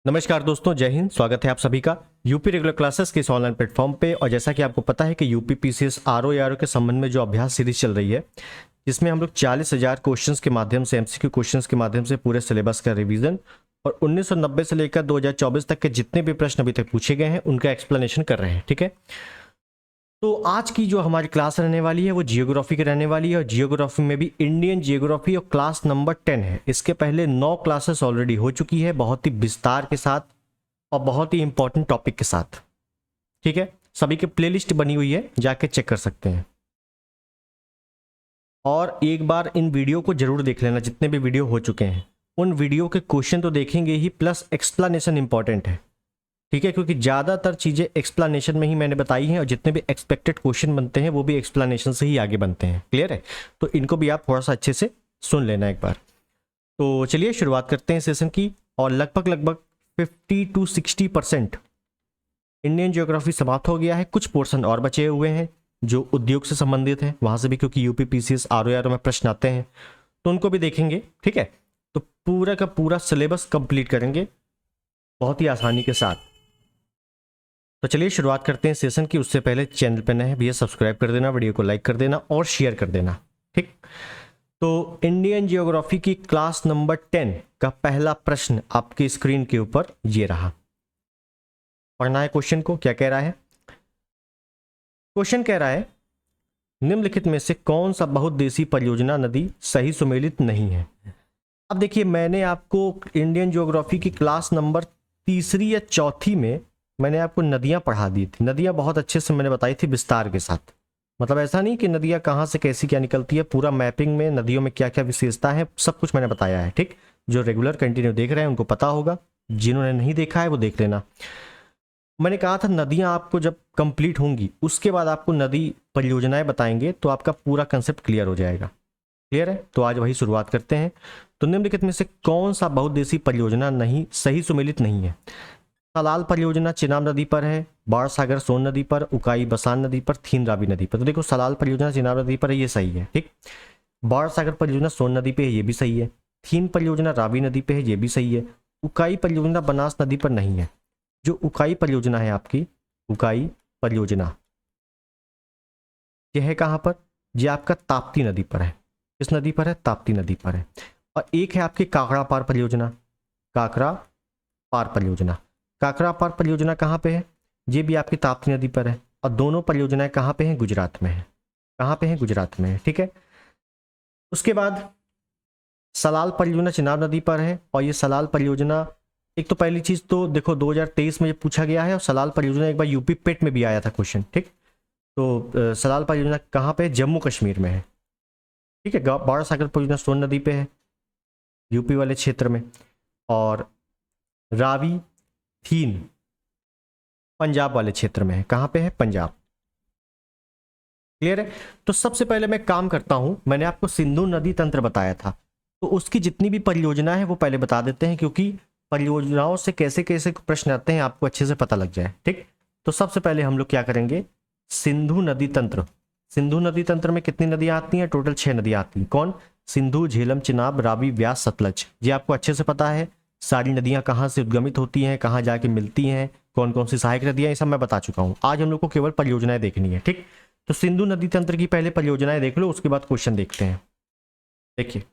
नमस्कार दोस्तों, जय हिंद। स्वागत है आप सभी का यूपी रेगुलर क्लासेस के इस ऑनलाइन प्लेटफॉर्म पे। और जैसा कि आपको पता है कि यूपी पीसीएस आरओ के संबंध में जो अभ्यास सीरीज चल रही है, जिसमें हम लोग 40,000 क्वेश्चंस के माध्यम से, एमसीक्यू क्वेश्चंस के माध्यम से पूरे सिलेबस का रिवीजन और 1990 से लेकर 2024 तक के जितने भी प्रश्न अभी तक पूछे गए हैं उनका एक्सप्लेनेशन कर रहे हैं। ठीक है, तो आज की जो हमारी क्लास रहने वाली है वो जियोग्राफी की रहने वाली है। और जियोग्राफी में भी इंडियन जियोग्राफी और क्लास नंबर 10 है। इसके पहले 9 क्लासेस ऑलरेडी हो चुकी है, बहुत ही विस्तार के साथ और बहुत ही इंपॉर्टेंट टॉपिक के साथ। ठीक है, सभी की प्लेलिस्ट बनी हुई है, जाके चेक कर सकते हैं। और एक बार इन वीडियो को जरूर देख लेना, जितने भी वीडियो हो चुके हैं उन वीडियो के क्वेश्चन तो देखेंगे ही, प्लस एक्सप्लेनेशन इंपॉर्टेंट है। ठीक है, क्योंकि ज़्यादातर चीज़ें एक्सप्लेनेशन में ही मैंने बताई हैं और जितने भी एक्सपेक्टेड क्वेश्चन बनते हैं वो भी एक्सप्लेनेशन से ही आगे बनते हैं। क्लियर है? तो इनको भी आप थोड़ा सा अच्छे से सुन लेना एक बार। तो चलिए शुरुआत करते हैं सेशन की। और लगभग 50 to 60% इंडियन ज्योग्राफी समाप्त हो गया है। कुछ पोर्शन और बचे हुए हैं जो उद्योग से संबंधित हैं, वहाँ से भी क्योंकि यूपी पीसीएस आरओ में प्रश्न आते हैं तो उनको भी देखेंगे। ठीक है, तो पूरा का पूरा सिलेबस कंप्लीट करेंगे बहुत ही आसानी के साथ। तो चलिए शुरुआत करते हैं सेशन की। उससे पहले चैनल पर नए हैं भैया, सब्सक्राइब कर देना, वीडियो को लाइक कर देना और शेयर कर देना। ठीक, तो इंडियन जियोग्राफी की क्लास नंबर 10 का पहला प्रश्न आपकी स्क्रीन के ऊपर ये रहा। पढ़ना है क्वेश्चन को। क्या कह रहा है क्वेश्चन? कह रहा है निम्नलिखित में से कौन सा बहुउद्देशीय परियोजना नदी सही सुमेलित नहीं है। अब देखिए, मैंने आपको इंडियन ज्योग्राफी की क्लास नंबर तीसरी या चौथी में मैंने आपको नदियां पढ़ा दी थी। नदियां बहुत अच्छे से मैंने बताई थी विस्तार के साथ। मतलब ऐसा नहीं कि नदियां कहाँ से कैसी क्या निकलती है, पूरा मैपिंग में नदियों में क्या क्या विशेषता है सब कुछ मैंने बताया है। ठीक, जो रेगुलर कंटिन्यू देख रहे हैं उनको पता होगा, जिन्होंने नहीं देखा है वो देख लेना। मैंने कहा था नदियां आपको जब कंप्लीट होंगी उसके बाद आपको नदी परियोजनाएं बताएंगे तो आपका पूरा कंसेप्ट क्लियर हो जाएगा। क्लियर है? तो आज वही शुरुआत करते हैं। तो निम्नलिखित में से कौन सा बहुउद्देशीय परियोजना नहीं सही सुमेलित नहीं है? सलाल परियोजना चिनाब नदी पर है, बाण सागर सोन नदी पर, उकाई बसान नदी पर, थीन रावी नदी पर। तो देखो, सलाल परियोजना चिनाब नदी पर है, ये सही है। ठीक, बाण सागर परियोजना सोन नदी पे है, ये भी सही है। थीन परियोजना रावी नदी पे है, ये भी सही है। उकाई परियोजना बनास नदी पर नहीं है। जो उकाई परियोजना है आपकी, उकाई परियोजना यह है कहाँ पर? ये आपका ताप्ती नदी पर है। किस नदी पर है? ताप्ती नदी पर है। और एक है आपकी काकड़ा पार परियोजना। काकड़ा पार परियोजना, काकड़ा पार परियोजना कहाँ पे है? ये भी आपकी ताप्ती नदी पर है। और दोनों परियोजनाएं कहाँ पे हैं? गुजरात में है। कहाँ पे है? गुजरात में है। ठीक है, उसके बाद सलाल परियोजना चिनाब नदी पर है। और ये सलाल परियोजना, एक तो पहली चीज तो देखो 2023 में ये पूछा गया है और सलाल परियोजना एक बार यूपी पेट में भी आया था क्वेश्चन। ठीक, तो सलाल परियोजना कहाँ पे है? जम्मू कश्मीर में है। ठीक है, बाण सागर परियोजना सोन नदी पे है, यूपी वाले क्षेत्र में। और रावी थीन पंजाब वाले क्षेत्र में है। कहाँ पे है? पंजाब। क्लियर है? तो सबसे पहले मैं काम करता हूं, मैंने आपको सिंधु नदी तंत्र बताया था, तो उसकी जितनी भी परियोजना है वो पहले बता देते हैं, क्योंकि परियोजनाओं से कैसे कैसे प्रश्न आते हैं आपको अच्छे से पता लग जाए। ठीक, तो सबसे पहले हम लोग क्या करेंगे? सिंधु नदी तंत्र। सिंधु नदी तंत्र में कितनी नदियां आती हैं? टोटल 6 नदियां आती हैं। कौन? सिंधु, झेलम, चिनाब, रावी, व्यास, सतलज। ये आपको अच्छे से पता है। सारी नदियां कहाँ से उद्गमित होती हैं, कहाँ जाके मिलती हैं, कौन कौन सी सहायक नदियां, ये सब मैं बता चुका हूं। आज हम लोग को केवल परियोजनाएं देखनी है। ठीक, तो सिंधु नदी तंत्र की पहले परियोजनाएं देख लो, उसके बाद क्वेश्चन देखते हैं। देखिए,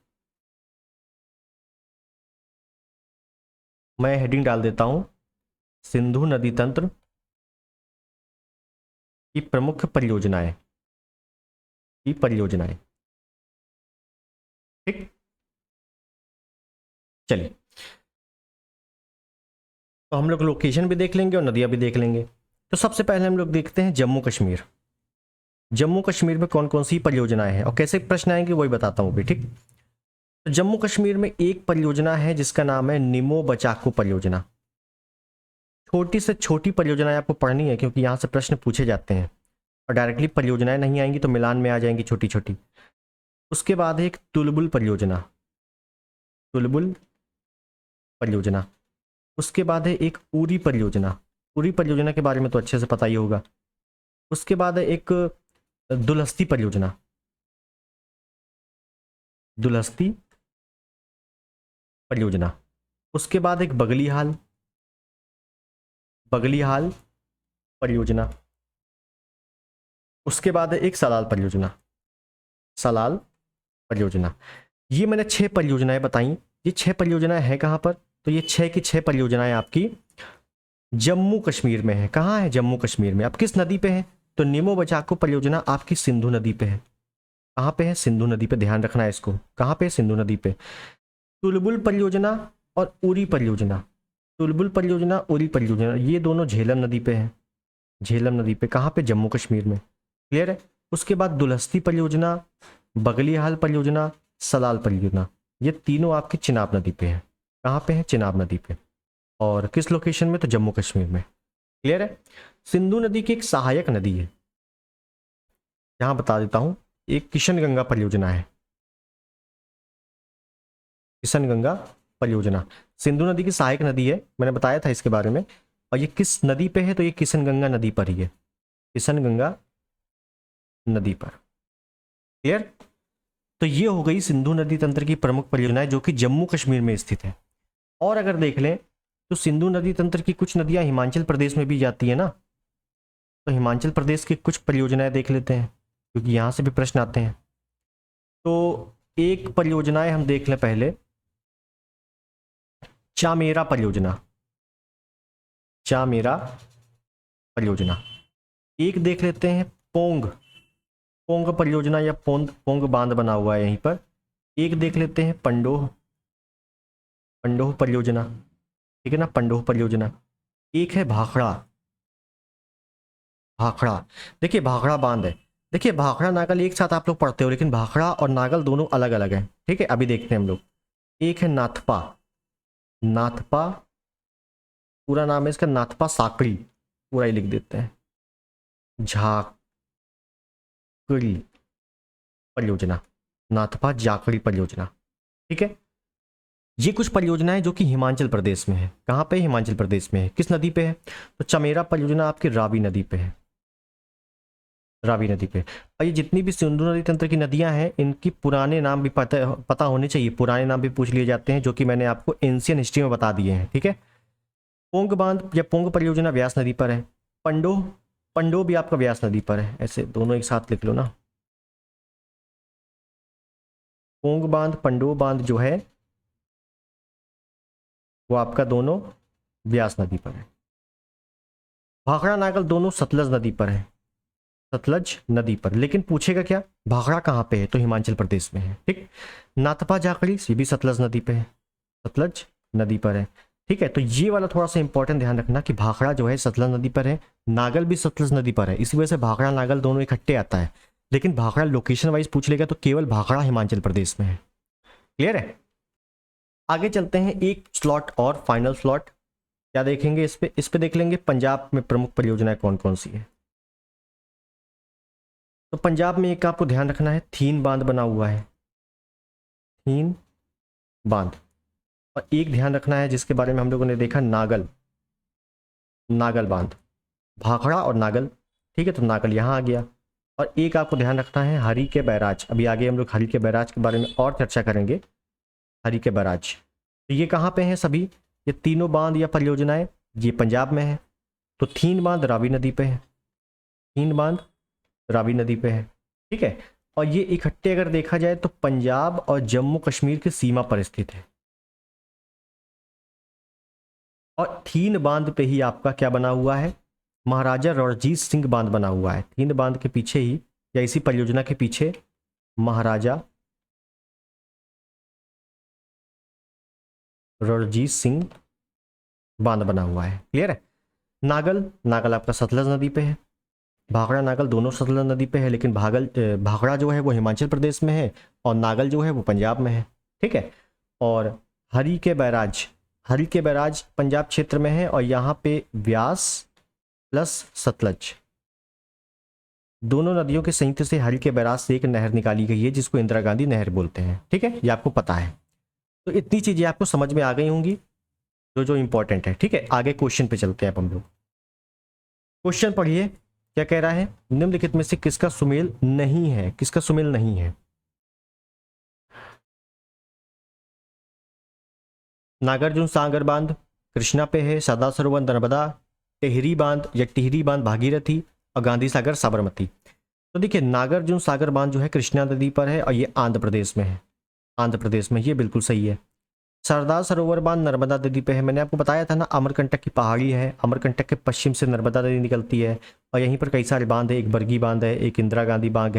मैं हेडिंग डाल देता हूं, सिंधु नदी तंत्र की प्रमुख परियोजनाएं की परियोजनाएं। ठीक, चलिए, तो हम लोग लोकेशन भी देख लेंगे और नदियां भी देख लेंगे। तो सबसे पहले हम लोग देखते हैं जम्मू कश्मीर। जम्मू कश्मीर में कौन कौन सी परियोजनाएं हैं और कैसे प्रश्न आएंगे वही बताता हूं भी। ठीक, तो जम्मू कश्मीर में एक परियोजना है जिसका नाम है निमो बचाको परियोजना। छोटी से छोटी परियोजनाएं आपको पढ़नी है क्योंकि यहां से प्रश्न पूछे जाते हैं और डायरेक्टली परियोजनाएं नहीं आएंगी तो मिलान में आ जाएंगी छोटी छोटी। उसके बाद है एक तुलबुल परियोजना, तुलबुल परियोजना। उसके बाद है एक उरी परियोजना। उरी परियोजना के बारे में तो अच्छे से पता ही होगा। उसके बाद है एक दुलहस्ती परियोजना, दुलहस्ती परियोजना। उसके बाद एक बगलीहाल, बगलीहाल परियोजना, उसके बाद है एक सलाल परियोजना, सलाल परियोजना। ये मैंने 6 परियोजनाएं बताई। ये 6 परियोजनाएं हैं कहाँ पर? तो ये 6 की 6 परियोजनाएं आपकी जम्मू कश्मीर में है। कहाँ है? जम्मू कश्मीर में। अब किस नदी पे है? तो नीमो बचाको परियोजना आपकी सिंधु नदी पे है। कहाँ पे है? सिंधु नदी पे, ध्यान रखना है इसको। कहाँ पे? सिंधु नदी पे। तुलबुल परियोजना और उरी परियोजना, तुलबुल परियोजना, उरी परियोजना, ये दोनों झेलम नदी पे है। झेलम नदी पे, कहाँ पे? जम्मू कश्मीर में। क्लियर है? उसके बाद दुलहस्ती परियोजना, बगलीहाल परियोजना, सलाल परियोजना, ये तीनों आपकी चिनाब नदी पे है। कहाँ पे है? चिनाब नदी पे। और किस लोकेशन में? तो जम्मू कश्मीर में। क्लियर है? सिंधु नदी की एक सहायक नदी है, यहां बता देता हूं, एक किशन गंगा परियोजना है। किशन गंगा परियोजना सिंधु नदी की सहायक नदी है, मैंने बताया था इसके बारे में। और ये किस नदी पे है? तो ये किशन गंगा नदी पर ही है, किशन गंगा नदी पर। क्लियर? तो ये हो गई सिंधु नदी तंत्र की प्रमुख परियोजनाएं जो कि जम्मू कश्मीर में स्थित है। और अगर देख लें तो सिंधु नदी तंत्र की कुछ नदियां हिमाचल प्रदेश में भी जाती है ना, तो हिमाचल प्रदेश की कुछ परियोजनाएं देख लेते हैं, क्योंकि यहां से भी प्रश्न आते हैं। तो एक परियोजनाएं हम देख लें पहले, चामेरा परियोजना, चामेरा परियोजना। एक देख लेते हैं पोंग, पोंग परियोजना या पोंग पोंग बांध बना हुआ है यहीं पर। एक देख लेते हैं पंडोह, पंडोह परियोजना, ठीक है ना, पंडोह परियोजना। एक है भाखड़ा, भाखड़ा, देखिए भाखड़ा बांध है। देखिए भाखड़ा नागल एक साथ आप लोग पढ़ते हो, लेकिन भाखड़ा और नागल दोनों अलग अलग हैं। ठीक है, अभी देखते हैं हम लोग। एक है नाथपा, नाथपा पूरा नाम है इसका, नाथपा साकड़ी, पूरा ही लिख देते हैं, झाकड़ी परियोजना, नाथपा जाकड़ी परियोजना। ठीक है, ये कुछ परियोजनाएं जो कि हिमाचल प्रदेश में है। कहाँ पे? हिमाचल प्रदेश में है। किस नदी पे है? तो चमेरा परियोजना आपकी रावी नदी पे है, रावी नदी पे। और ये जितनी भी सिंधु नदी तंत्र की नदियां हैं, इनकी पुराने नाम भी पता होने चाहिए, पुराने नाम भी पूछ लिए जाते हैं, जो कि मैंने आपको एंशियन हिस्ट्री में बता दिए हैं। ठीक है, पोंग बांध या पोंग परियोजना व्यास नदी पर है। पंडोह, पंडोह भी आपका व्यास नदी पर है। ऐसे दोनों एक साथ लिख लो ना, पोंग बांध, पंडोह बांध जो है वो आपका दोनों व्यास नदी पर है। भाखड़ा नागल दोनों सतलज नदी पर है, सतलज नदी पर। लेकिन पूछेगा क्या, भाखड़ा कहाँ पे है? तो हिमाचल प्रदेश में है। ठीक, नाथपा जाखड़ी ये भी सतलज नदी पे है, सतलज नदी पर है। ठीक है, तो ये वाला थोड़ा सा इंपॉर्टेंट ध्यान रखना कि भाखड़ा जो है सतलज नदी पर है, नागल भी सतलज नदी पर है। इसी वजह से भाखड़ा नागल दोनों इकट्ठे आता है। लेकिन भाखड़ा लोकेशन वाइज पूछ लेगा तो केवल भाखड़ा हिमाचल प्रदेश में है। क्लियर है? आगे चलते हैं, एक स्लॉट और, फाइनल स्लॉट। क्या देखेंगे इस पे? इस पे देख लेंगे पंजाब में प्रमुख परियोजनाएं कौन कौन सी है। तो पंजाब में एक आपको ध्यान रखना है, थीन बांध बना हुआ है, थीन बांध। और एक ध्यान रखना है जिसके बारे में हम लोगों ने देखा, नागल, नागल बांध, भाखड़ा और नागल। ठीक है, तो नागल यहाँ आ गया। और एक आपको ध्यान रखना है हरी के बैराज। अभी आगे हम लोग हरी के बैराज के बारे में और चर्चा करेंगे। हरी के बैराज, तो ये कहाँ पे हैं सभी? ये तीनों बांध या परियोजनाएं ये पंजाब में है। तो थीन बांध रावी नदी पे है, थीन बांध रावी नदी पे है। ठीक है, और ये इकट्ठे अगर देखा जाए तो पंजाब और जम्मू कश्मीर की सीमा पर स्थित है। और थीन बांध पे ही आपका क्या बना हुआ है? महाराजा रणजीत सिंह बांध बना हुआ है। थीन बांध के पीछे ही या इसी परियोजना के पीछे महाराजा रणजीत सिंह बांध बना हुआ है। क्लियर है? नागल, नागल आपका सतलज नदी पे है। भाखड़ा नागल दोनों सतलज नदी पे है, लेकिन भाखड़ा जो है वो हिमाचल प्रदेश में है और नागल जो है वो पंजाब में है। ठीक है, और हरी के बैराज, हरी के बैराज पंजाब क्षेत्र में है। और यहाँ पे व्यास प्लस सतलज दोनों नदियों के संयुक्त से हरी के बैराज से एक नहर निकाली गई है, जिसको इंदिरा गांधी नहर बोलते हैं। ठीक है, ये आपको पता है। तो इतनी चीजें आपको समझ में आ गई होंगी जो जो इंपॉर्टेंट है। ठीक है, आगे क्वेश्चन पे चलते हैं अब हम लोग। क्वेश्चन पढ़िए, क्या कह रहा है? निम्नलिखित में से किसका सुमेल नहीं है? किसका सुमेल नहीं है? नागार्जुन सागर बांध कृष्णा पे है, सरदार सरोवर नर्मदा टिहरी बांध या टिहरी बांध भागीरथी और गांधी सागर साबरमती। तो देखिए नागार्जुन सागर बांध जो है कृष्णा नदी पर है और ये आंध्र प्रदेश में है, आंध्र प्रदेश में, ये बिल्कुल सही है। सरदार सरोवर बांध नर्मदा नदी पे है, मैंने आपको बताया था ना, अमरकंटक की पहाड़ी है, अमरकंटक के पश्चिम से नर्मदा नदी निकलती है और यहीं पर कई सारे बांध है, एक बरगी बांध है, एक इंदिरा गांधी बांध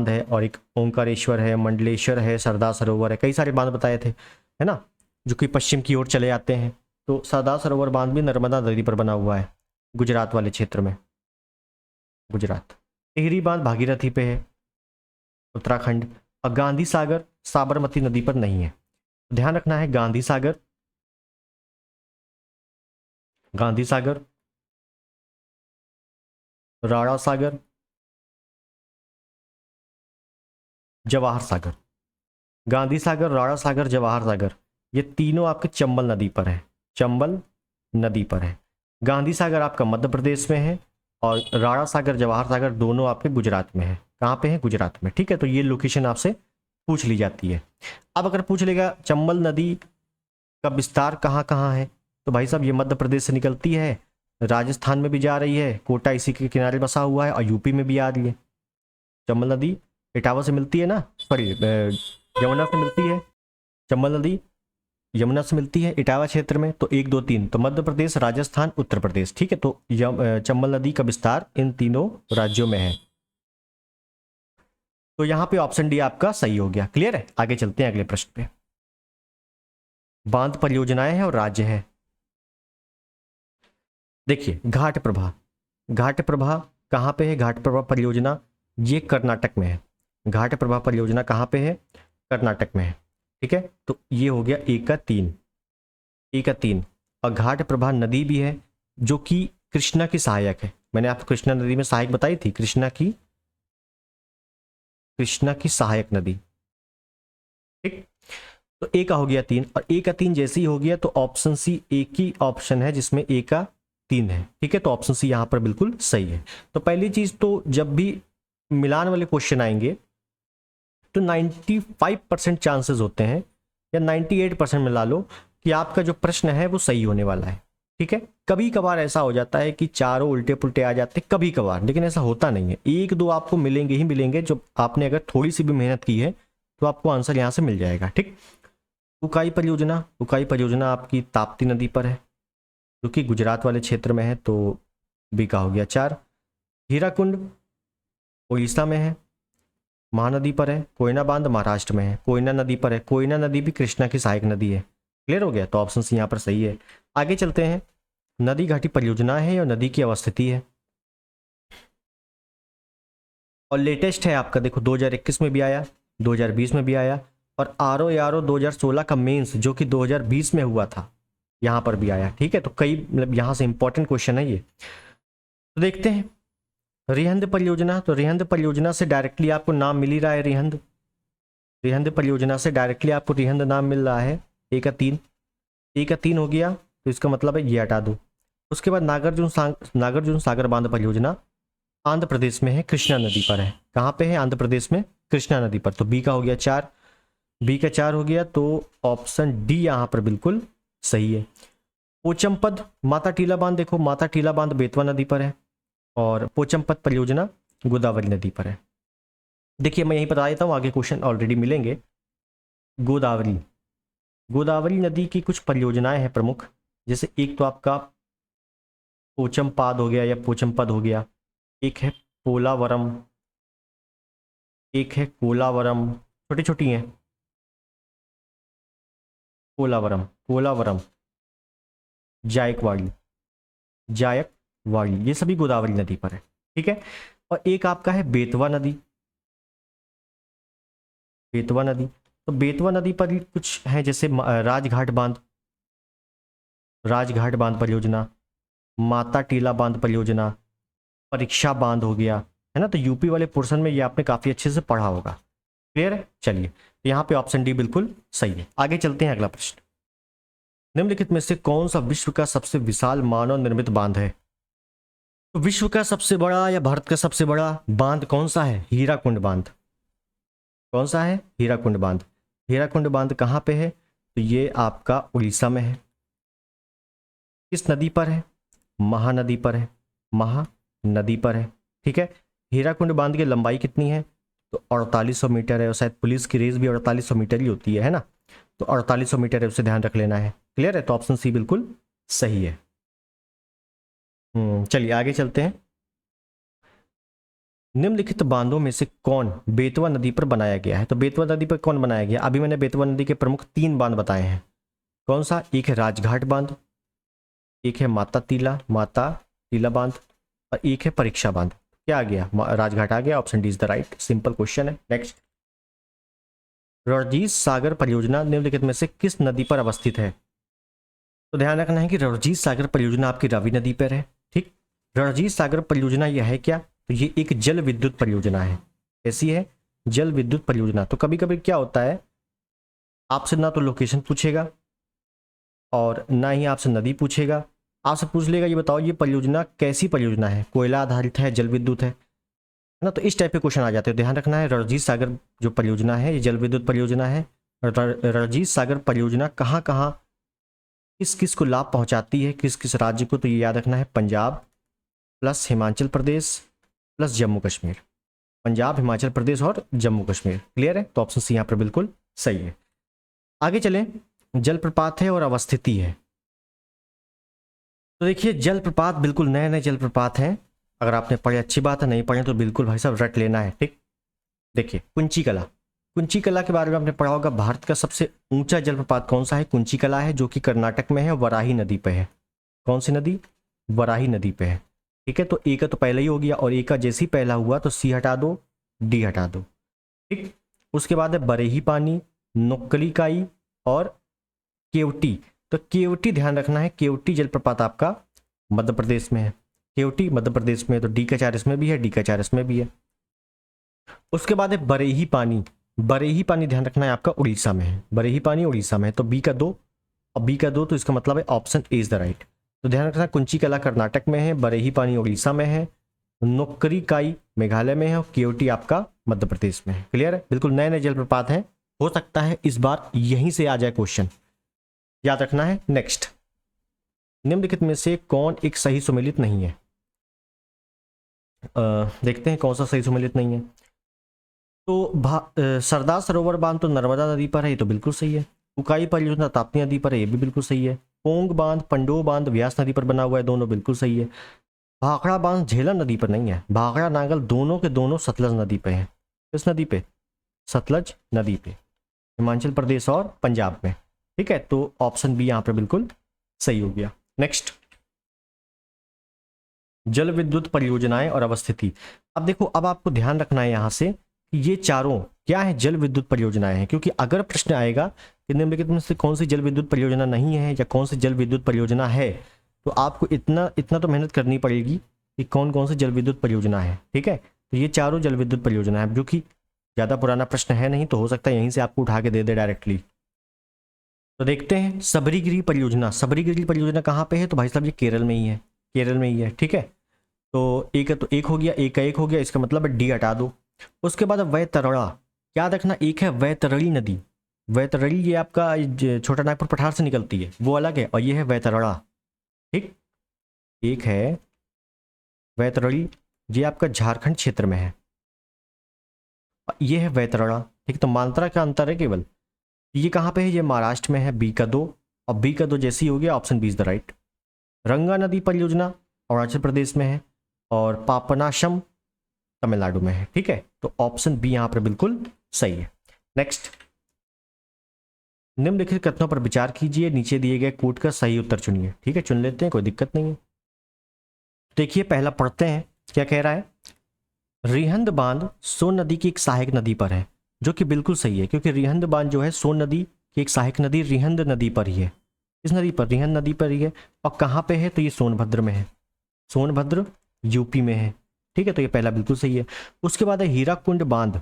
है और एक ओंकारेश्वर है, मंडलेश्वर है, सरदार सरोवर है, कई सारे बांध बताए थे, है ना, जो कि पश्चिम की ओर चले जाते हैं। तो सरदार सरोवर बांध भी नर्मदा नदी पर बना हुआ है, गुजरात वाले क्षेत्र में, गुजरात। टिहरी बांध भागीरथी पे है, उत्तराखंड। और गांधी सागर साबरमती नदी पर नहीं है, ध्यान रखना है। गांधी सागर, गांधी सागर, राणा सागर, जवाहर सागर, गांधी सागर, राणा सागर, जवाहर सागर, ये तीनों आपके चंबल नदी पर है, चंबल नदी पर है। गांधी सागर आपका मध्य प्रदेश में है और राणा सागर, जवाहर सागर दोनों आपके गुजरात में है। कहाँ पे है? गुजरात में, ठीक है। तो ये लोकेशन आपसे पूछ ली जाती है। अब अगर पूछ लेगा चंबल नदी का विस्तार कहाँ कहाँ है, तो भाई साहब ये मध्य प्रदेश से निकलती है, राजस्थान में भी जा रही है, कोटा इसी के किनारे बसा हुआ है और यूपी में भी आ रही है। चंबल नदी इटावा से मिलती है ना, सॉरी यमुना से मिलती है, चंबल नदी यमुना से मिलती है इटावा क्षेत्र में। तो 1 2 3, तो मध्य प्रदेश, राजस्थान, उत्तर प्रदेश, ठीक है। तो चंबल नदी का विस्तार इन तीनों राज्यों में है। तो यहां पे ऑप्शन डी आपका सही हो गया। क्लियर है? आगे चलते हैं अगले प्रश्न पे। बांध परियोजनाएं हैं और राज्य है। देखिए घाट प्रभा, घाट प्रभा कहाँ पे है? घाट प्रभा परियोजना ये कर्नाटक में है। घाट प्रभा परियोजना कहाँ पे है? कर्नाटक में है, ठीक है। तो ये हो गया 1 का 3, 1 का 3। और घाट प्रभा नदी भी है जो कि कृष्णा की सहायक है। मैंने आपको कृष्णा नदी में सहायक बताई थी, कृष्णा की सहायक नदी, ठीक। तो ए का हो गया 3 और ए का 3 जैसे ही हो गया तो ऑप्शन सी एक ही ऑप्शन है जिसमें ए का 3 है, ठीक है। तो ऑप्शन सी यहां पर बिल्कुल सही है। तो पहली चीज तो जब भी मिलान वाले क्वेश्चन आएंगे तो 95% चांसेस होते हैं या 98% मिला लो कि आपका जो प्रश्न है वो सही होने वाला है, ठीक है। कभी कभार ऐसा हो जाता है कि चारों उल्टे पुल्टे आ जाते हैं, कभी कभार, लेकिन ऐसा होता नहीं है। 1 2 आपको मिलेंगे ही मिलेंगे, जो आपने अगर थोड़ी सी भी मेहनत की है तो आपको आंसर यहाँ से मिल जाएगा, ठीक। उकाई परियोजना, उकाई परियोजना आपकी ताप्ती नदी पर है जो कि गुजरात वाले क्षेत्र में है, तो बी का हो गया 4। हीराकुंड उड़ीसा में है, महानदी पर है। कोयना बांध महाराष्ट्र में है, कोयना नदी पर है। कोयना नदी भी कृष्णा की सहायक नदी है। क्लियर हो गया? तो ऑप्शन सी यहाँ पर सही है। आगे चलते हैं। नदी घाटी परियोजना है और नदी की अवस्थिति है और लेटेस्ट है आपका, देखो 2021 में भी आया, 2020 में भी आया और आरओ 2016 का मेंस जो कि 2020 में हुआ था यहाँ पर भी आया, ठीक है। तो कई मतलब यहाँ से इंपॉर्टेंट क्वेश्चन है ये। तो देखते हैं रिहंद परियोजना। तो रिहंद परियोजना से डायरेक्टली आपको नाम मिल ही रहा है, रिहंद परियोजना से डायरेक्टली आपको रिहंद नाम मिल रहा है। 1 का 3, 1 का 3 हो गया, तो इसका मतलब है ये हटा दो। उसके बाद नागार्जुन सागर बांध परियोजना आंध्र प्रदेश में है, कृष्णा नदी पर है। कहाँ पे है? आंध्र प्रदेश में कृष्णा नदी पर। तो बी का हो गया 4, बी का 4 हो गया, तो ऑप्शन डी यहाँ पर बिल्कुल सही है। पोचमपद माता टीला बांध, देखो माता टीला बांध बेतवा नदी पर है और पोचमपद परियोजना गोदावरी नदी पर है। देखिए मैं यही बता देता हूँ, आगे क्वेश्चन ऑलरेडी मिलेंगे। गोदावरी नदी की कुछ परियोजनाएं हैं प्रमुख, जैसे एक तो आपका पोचमपाद हो गया या पोचमपद हो गया, एक है पोलावरम, एक है कोलावरम, छोटी छोटी हैं, पोलावरम, जायकवाड़ी, ये सभी गोदावरी नदी पर है, ठीक है। और एक आपका है बेतवा नदी, तो बेतवा नदी पर कुछ है जैसे राजघाट बांध परियोजना, माता टीला बांध परियोजना, परीक्षा बांध हो गया, है ना। तो यूपी वाले पोर्शन में ये आपने काफी अच्छे से पढ़ा होगा। क्लियर है? चलिए, तो यहाँ पे ऑप्शन डी बिल्कुल सही है। आगे चलते हैं, अगला प्रश्न। निम्नलिखित में से कौन सा विश्व का सबसे विशाल मानव निर्मित बांध है? तो विश्व का सबसे बड़ा या भारत का सबसे बड़ा बांध कौन सा है? हीराकुंड बांध। कौन सा है? हीराकुंड बांध। हीराकुंड बांध कहाँ पे है? तो ये आपका उड़ीसा में है। किस नदी पर है? महानदी पर है, महानदी पर है, ठीक है। हीराकुंड बांध की लंबाई कितनी है? तो 4800 मीटर है, और शायद पुलिस की रेस भी 4800 मीटर ही होती है ना, तो 4800 मीटर है, उसे ध्यान रख लेना है। क्लियर है? तो ऑप्शन सी बिल्कुल सही है। चलिए आगे चलते हैं। निम्नलिखित बांधों में से कौन बेतवा नदी पर बनाया गया है? तो बेतवा नदी पर कौन बनाया गया? अभी मैंने बेतवा नदी के प्रमुख 3 बांध बताए हैं। कौन सा? एक है राजघाट बांध, एक है माता टीला बांध, और एक है परीक्षा बांध। क्या आ गया? राजघाट आ गया। Option D is the right. Simple question है। नेक्स्ट, रणजीत सागर परियोजना निम्नलिखित में से किस नदी पर अवस्थित है? तो ध्यान रखना है कि रणजीत सागर परियोजना आपकी रावी नदी पर है, ठीक। रणजीत सागर परियोजना यह है क्या? तो ये एक जल विद्युत परियोजना है। कैसी है? जल विद्युत परियोजना। तो कभी कभी क्या होता है, आपसे ना तो लोकेशन पूछेगा और ना ही आपसे नदी पूछेगा, आपसे पूछ लेगा ये बताओ ये परियोजना कैसी परियोजना है, कोयला आधारित है, जल विद्युत है ना, तो इस टाइप के क्वेश्चन आ जाते हैं। ध्यान रखना है रणजीत सागर जो परियोजना है ये जल विद्युत परियोजना है। रणजीत सागर परियोजना कहाँ कहाँ किस किस को लाभ पहुंचाती है, किस किस राज्य को? तो ये याद रखना है, पंजाब प्लस हिमाचल प्रदेश प्लस जम्मू कश्मीर। पंजाब, हिमाचल प्रदेश और जम्मू कश्मीर। क्लियर है? तो ऑप्शन सी यहाँ पर बिल्कुल सही है। आगे चलें। जलप्रपात है और अवस्थिति है। तो देखिए जलप्रपात बिल्कुल नए नए जलप्रपात हैं। अगर आपने पढ़े अच्छी बात है, नहीं पढ़े तो बिल्कुल भाई साहब रट लेना है, ठीक। देखिए कुंचिकला, कुंचिकला के बारे में आपने पढ़ा होगा। भारत का सबसे ऊंचा जलप्रपात कौन सा है? कुंचिकला है, जो कि कर्नाटक में है, वराही नदी पे है। कौन सी नदी? वराही नदी पे है, ठीक है। तो ए का तो पहले ही हो गया, और ए का जैसे ही पहला हुआ तो सी हटा दो, डी हटा दो, ठीक। उसके बाद है बरेही पानी, नोक्कलिकाई और केवटी। तो केवटी ध्यान रखना है, केवटी जलप्रपात आपका मध्य प्रदेश में है। केवटी मध्य प्रदेश में है, तो डी का 4 इसमें भी है, डी का 4 इसमें भी है। उसके बाद है बरेही पानी। बरेही पानी ध्यान रखना है आपका उड़ीसा में है। बरेही पानी उड़ीसा में है, तो बी का 2 और बी का 2, तो इसका मतलब है option A is the right. तो ध्यान रखना कुंचिकला कर्नाटक में है, बरेही पानी उड़ीसा में है, नोक्कलिकाई मेघालय में है, और केवटी आपका मध्य प्रदेश में है। क्लियर है? बिल्कुल नए नए जलप्रपात हैं। हो सकता है इस बार यहीं से आ जाए क्वेश्चन, याद रखना है। नेक्स्ट, निम्नलिखित में से कौन एक सही सुमेलित नहीं है? देखते हैं कौन सा सही सुमेलित नहीं है। तो सरदार सरोवर बांध तो नर्मदा नदी पर है, ये तो बिल्कुल सही है। उकाई परियोजना ताप्ती नदी पर है, ये भी बिल्कुल सही है। पोंग बांध, पंडो बांध व्यास नदी पर बना हुआ है, दोनों बिल्कुल सही है। भाखड़ा बांध झेलम नदी पर नहीं है। भाखड़ा नांगल दोनों के दोनों सतलज नदी पे हैं। किस नदी पे? सतलज नदी पे, हिमाचल प्रदेश और पंजाब में, ठीक है। तो ऑप्शन बी यहाँ पे बिल्कुल सही हो गया। नेक्स्ट, जल विद्युत परियोजनाएं और अवस्थिति। अब देखो, अब आपको ध्यान रखना है यहाँ से कि ये चारों क्या है? जल विद्युत परियोजनाएं हैं। क्योंकि अगर प्रश्न आएगा कि निम्नलिखित में से कौन सी जल विद्युत परियोजना नहीं है या कौन सी जल विद्युत परियोजना है, तो आपको इतना तो मेहनत करनी पड़ेगी कि कौन कौन सी जल विद्युत परियोजना है, ठीक है। तो ये चारों जल विद्युत परियोजना है, जो कि ज़्यादा पुराना प्रश्न है नहीं, तो हो सकता है यहीं से आपको उठा के दे दे डायरेक्टली। तो देखते हैं, सबरीगिरी परियोजना। सबरीगिरी परियोजना कहाँ पे है? तो भाई साहब ये केरल में ही है, केरल में ही है, ठीक है। तो एक हो गया, एक का एक हो गया, इसका मतलब है डी हटा दो। उसके बाद वैतरणा, याद रखना, एक है वैतरणी नदी। वैतरणी ये आपका छोटा नागपुर पठार से निकलती है, वो अलग है, और ये है वैतरणा, ठीक। एक है वैतरणी, ये आपका झारखंड क्षेत्र में है, ये है वैतरणा, ठीक। तो मात्रा का अंतर है केवल। ये कहाँ पे है? ये महाराष्ट्र में है, बी का 2, और बी का 2 जैसी हो गया, option B is the right. रंगा नदी परियोजना अरुणाचल प्रदेश में है, और पापनाशम तमिलनाडु में है, ठीक है। तो ऑप्शन बी यहाँ पर बिल्कुल सही है। नेक्स्ट, निम्नलिखित कथनों पर विचार कीजिए, नीचे दिए गए कोट का सही उत्तर चुनिए, ठीक है। चुन लेते हैं, कोई दिक्कत नहीं है। देखिए पहला पढ़ते हैं, क्या कह रहा है? रिहंद बांध सोन नदी की एक सहायक नदी पर है, जो कि बिल्कुल सही है, क्योंकि रिहंद बांध जो है सोन नदी की एक सहायक नदी रिहंद नदी पर ही है। इस नदी पर, रिहंद नदी पर ही है। और कहाँ पे है? तो ये सोनभद्र में है, सोनभद्र यूपी में है, ठीक है। तो ये पहला बिल्कुल सही है। उसके बाद है हीराकुंड बांध।